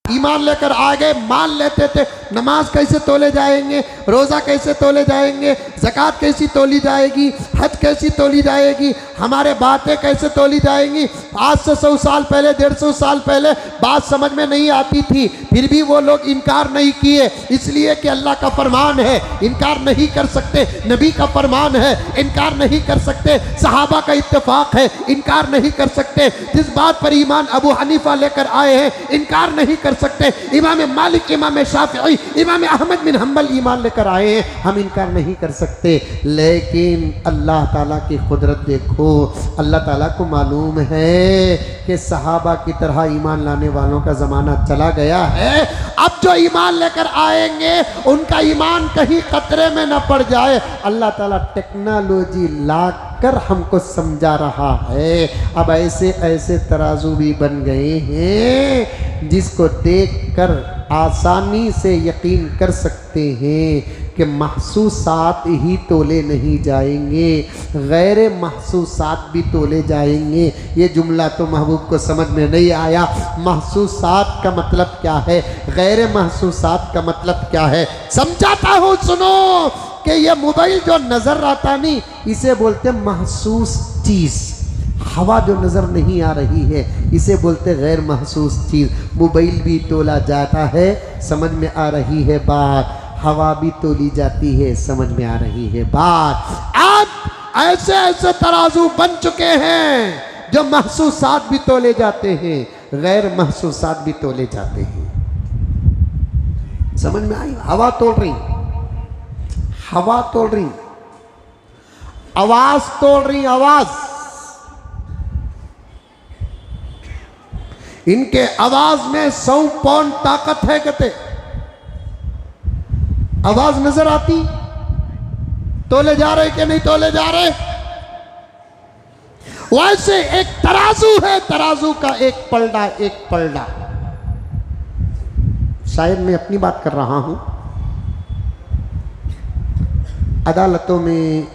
ईमान लेकर आ गए, मान लेते थे नमाज कैसे तोले जाएंगे, रोज़ा कैसे तोले जाएंगे, ज़कात कैसी तोली जाएगी, हज कैसी तोली जाएगी, हमारे बातें कैसे तोली जाएंगी। आज से 100 साल पहले, 150 साल पहले बात समझ में नहीं आती थी, फिर भी वो लोग इनकार नहीं किए, इसलिए कि अल्लाह का फरमान है, इनकार नहीं कर सकते। नबी का फरमान है, इनकार नहीं कर सकते। सहाबा का इत्तेफाक है, इनकार नहीं कर सकते। जिस बात पर ईमान अबू हनीफा लेकर आए हैं, इनकार नहीं कर सकते। इमाम मालिक, इमाम शाफिई, इमाम अहमद बिन हम्बल ईमान लेकर आए हैं, हम इनकार नहीं कर सकते। लेकिन अल्लाह ताला की कुदरत देखो, अल्लाह ताला को मालूम है कि सहाबा की तरह ईमान लाने वालों का ज़माना चला गया है। अब जो ईमान लेकर आएंगे उनका ईमान कहीं खतरे में न पड़ जाए, अल्लाह ताला टेक्नोलॉजी लाकर हमको समझा रहा है। अब ऐसे ऐसे तराजू भी बन गए हैं जिसको देखकर आसानी से यकीन कर सकते हैं कि महसूसात ही तोले नहीं जाएंगे, गैर महसूसात भी तोले जाएंगे। ये जुमला तो महबूब को समझ में नहीं आया। महसूसात का मतलब क्या है, गैर महसूसात का मतलब क्या है, समझाता हूँ, सुनो। कि ये मोबाइल जो नजर आता नहीं, इसे बोलते महसूस चीज। हवा जो नजर नहीं आ रही है, इसे बोलते गैर महसूस चीज। मोबाइल भी तोला जाता है, समझ में आ रही है बात। हवा भी तोली जाती है, समझ में आ रही है बात। आज ऐसे ऐसे तराजू बन चुके हैं जो महसूसात भी तोले जाते हैं, गैर महसूसात भी तोले जाते हैं। समझ में आई? हवा तोल रही, हवा तोल रही, आवाज तोल रही, आवाज। इनके आवाज में 100 पाउंड ताकत है कहते। आवाज नजर आती, तोले जा रहे कि नहीं तोले जा रहे? वैसे एक तराजू है, तराजू का एक पलड़ा, एक पलड़ा। शायद मैं अपनी बात कर रहा हूं। अदालतों में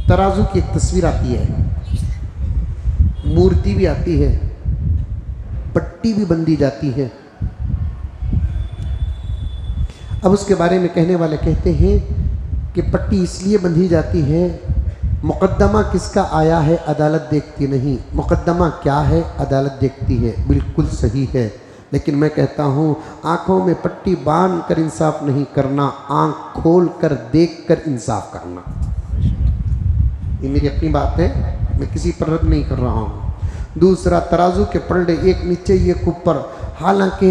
तराजू की एक तस्वीर आती है, मूर्ति भी आती है, पट्टी भी बंधी जाती है। अब उसके बारे में कहने वाले कहते हैं कि पट्टी इसलिए बंधी जाती है, मुकद्दमा किसका आया है अदालत देखती नहीं। मुकद्दमा क्या है अदालत देखती है, बिल्कुल सही है। लेकिन मैं कहता हूँ आँखों में पट्टी बांध कर इंसाफ नहीं करना, आँख खोल कर देख कर इंसाफ करना। ये मेरी अपनी बात है, मैं किसी पर रद्द नहीं कर रहा हूँ। दूसरा, तराजू के पलड़े एक नीचे एक ऊपर। हालांकि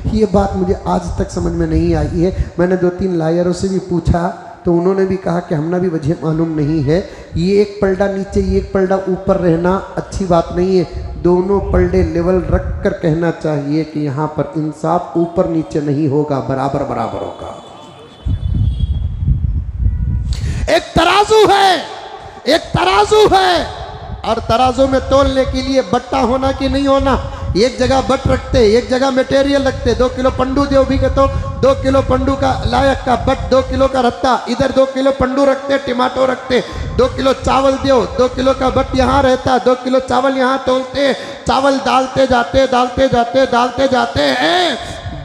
ये बात मुझे आज तक समझ में नहीं आई है। मैंने 2-3 लायरों से भी पूछा तो उन्होंने भी कहा कि हमने भी वजह मालूम नहीं है। ये एक पलड़ा नीचे, ये एक पलड़ा ऊपर रहना अच्छी बात नहीं है। दोनों पलड़े लेवल रख कर कहना चाहिए कि यहाँ पर इंसाफ ऊपर नीचे नहीं होगा, बराबर बराबर होगा। एक तराजू है, एक तराजू है, और तराजू में तोलने के लिए बट्टा होना कि नहीं होना। एक जगह बट रखते, एक जगह मटेरियल रखते। 2 किलो पंडू दो भी तो 2 किलो पंडू का लायक का बट, 2 किलो का रत्ता, इधर 2 किलो पंडू रखते, टमाटो रखते। 2 किलो चावल दो, 2 किलो का बट यहाँ रहता, 2 किलो चावल यहाँ तोलते। चावल डालते जाते डालते जाते डालते जाते हैं।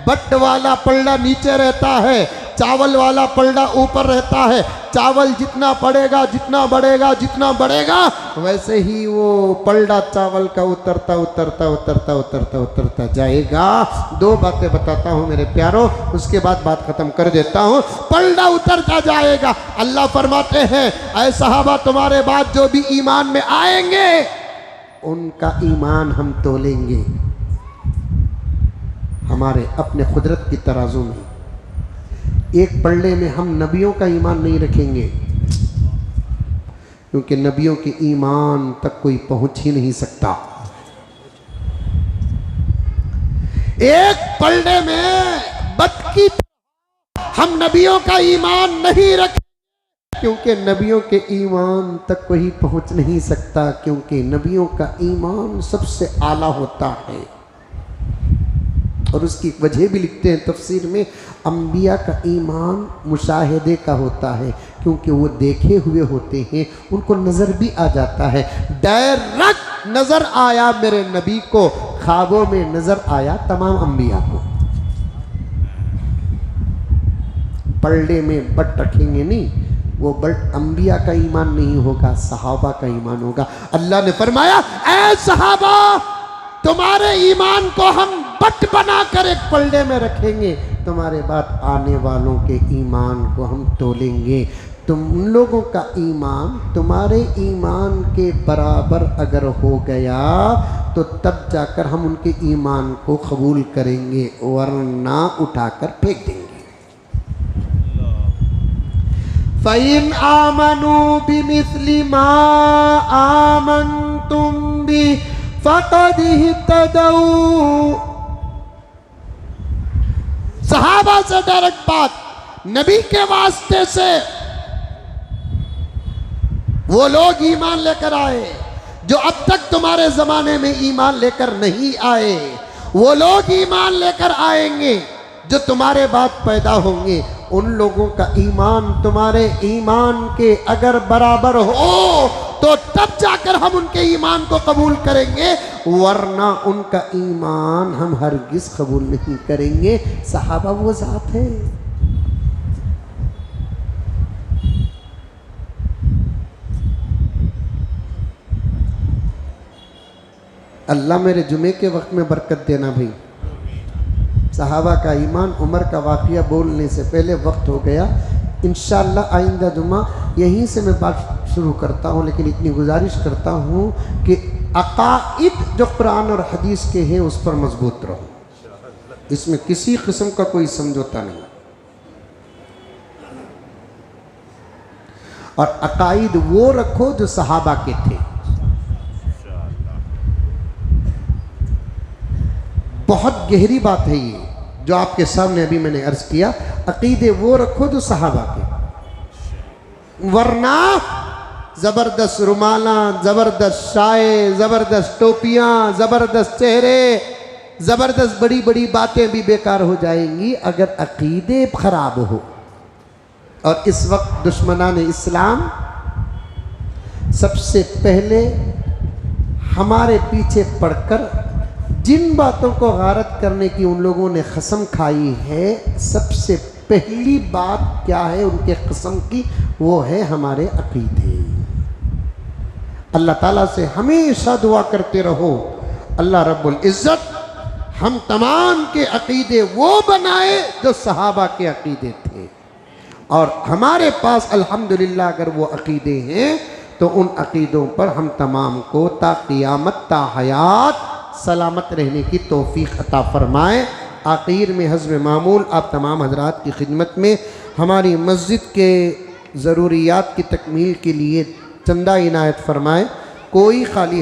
बट वाला पलड़ा नीचे रहता है, चावल वाला पलड़ा ऊपर रहता है। चावल जितना बढ़ेगा, जितना बढ़ेगा, जितना बढ़ेगा, वैसे ही वो पलड़ा चावल का उतरता उतरता उतरता उतरता उतरता जाएगा। 2 बातें बताता हूँ मेरे प्यारों, उसके बाद बात खत्म कर देता हूँ। पलड़ा उतरता जाएगा। अल्लाह फरमाते हैं, ऐ सहाबा तुम्हारे बाद जो भी ईमान में आएंगे उनका ईमान हम तोलेंगे हमारे अपने कुदरत की तराजू में। एक पलड़े में हम नबियों का ईमान नहीं रखेंगे, क्योंकि नबियों के ईमान तक कोई पहुंच ही नहीं सकता। एक पलड़े में बट की हम नबियों का ईमान नहीं रखेंगे, क्योंकि नबियों के ईमान तक कोई पहुंच नहीं सकता, क्योंकि नबियों का ईमान सबसे आला होता है। और उसकी वजह भी लिखते हैं तफसीर में, अंबिया का ईमान मुशाहिदे का होता है, क्योंकि वो देखे हुए होते हैं, उनको नज़र भी आ जाता है। डायरेक्ट नज़र आया मेरे नबी को, ख्वाबों में नज़र आया तमाम अंबिया को। पलड़े में बट रखेंगे नहीं, वो बट अंबिया का ईमान नहीं होगा, सहाबा का ईमान होगा। अल्लाह ने फरमाया, ऐ सहाबा तुम्हारे ईमान को हम बट बनाकर एक पलड़े में रखेंगे, तुम्हारे बाद आने वालों के ईमान को हम तोलेंगे। तुम उन लोगों का ईमान तुम्हारे ईमान के बराबर अगर हो गया तो तब जाकर हम उनके ईमान को कबूल करेंगे, वरना उठाकर फेंक देंगे। फ़इन आमनू बिमिस्लि मा आमनतुम बि फ़क़द इह्तदौ। सहाबा से डायरेक्ट बात, नबी के वास्ते से वो लोग ईमान लेकर आए जो अब तक तुम्हारे जमाने में ईमान लेकर नहीं आए। वो लोग ईमान लेकर आएंगे जो तुम्हारे बाद पैदा होंगे। उन लोगों का ईमान तुम्हारे ईमान के अगर बराबर हो तो तब जाकर हम उनके ईमान को कबूल करेंगे, वरना उनका ईमान हम हरगिज कबूल नहीं करेंगे। सहाबा वो जात है, अल्लाह मेरे जुमे के वक्त में बरकत देना भाई। सहाबा का ईमान, उमर का वाक़या बोलने से पहले वक्त हो गया। इंशाअल्लाह आइंदा जुमा यहीं से मैं बात शुरू करता हूँ, लेकिन इतनी गुजारिश करता हूँ कि अक़ाइद जो कुरान और हदीस के हैं उस पर मजबूत रहो। इसमें किसी किस्म का कोई समझौता नहीं। और अक़ाइद वो रखो जो सहाबा के थे। बहुत गहरी बात है ये जो आपके सामने अभी मैंने अर्ज किया। अक़ीदे वो रखो जो सहाबा के, वरना ज़बरदस्त रुमाला, ज़बरदस्त शाये, ज़बरदस्त टोपियाँ, ज़बरदस्त चेहरे, ज़बरदस्त बड़ी बड़ी बातें भी बेकार हो जाएंगी अगर अक़ीदे ख़राब हो। और इस वक्त दुश्मनान इस्लाम सबसे पहले हमारे पीछे पड़कर जिन बातों को गारत करने की उन लोगों ने कसम खाई है, सबसे पहली बात क्या है उनके कसम की, वो है हमारे अक़ीदे। अल्लाह ताला से हमेशा दुआ करते रहो, अल्लाह रब्बुल इज़्ज़त हम तमाम के अक़ीदे वो बनाए जो सहाबा के अक़ीदे थे। और हमारे पास अल्हम्दुलिल्लाह अगर वो अक़ीदे हैं तो उन अक़ीदों पर हम तमाम को ता क़ियामत ता हयात सलामत रहने की तौफ़ीक़ अता फ़रमाए। आखिर में हज़्ब मामूल आप तमाम हज़रात की खिदमत में हमारी मस्जिद के ज़रूरियात की तकमील के लिए चंदा इनायत फ़रमाए। कोई खाली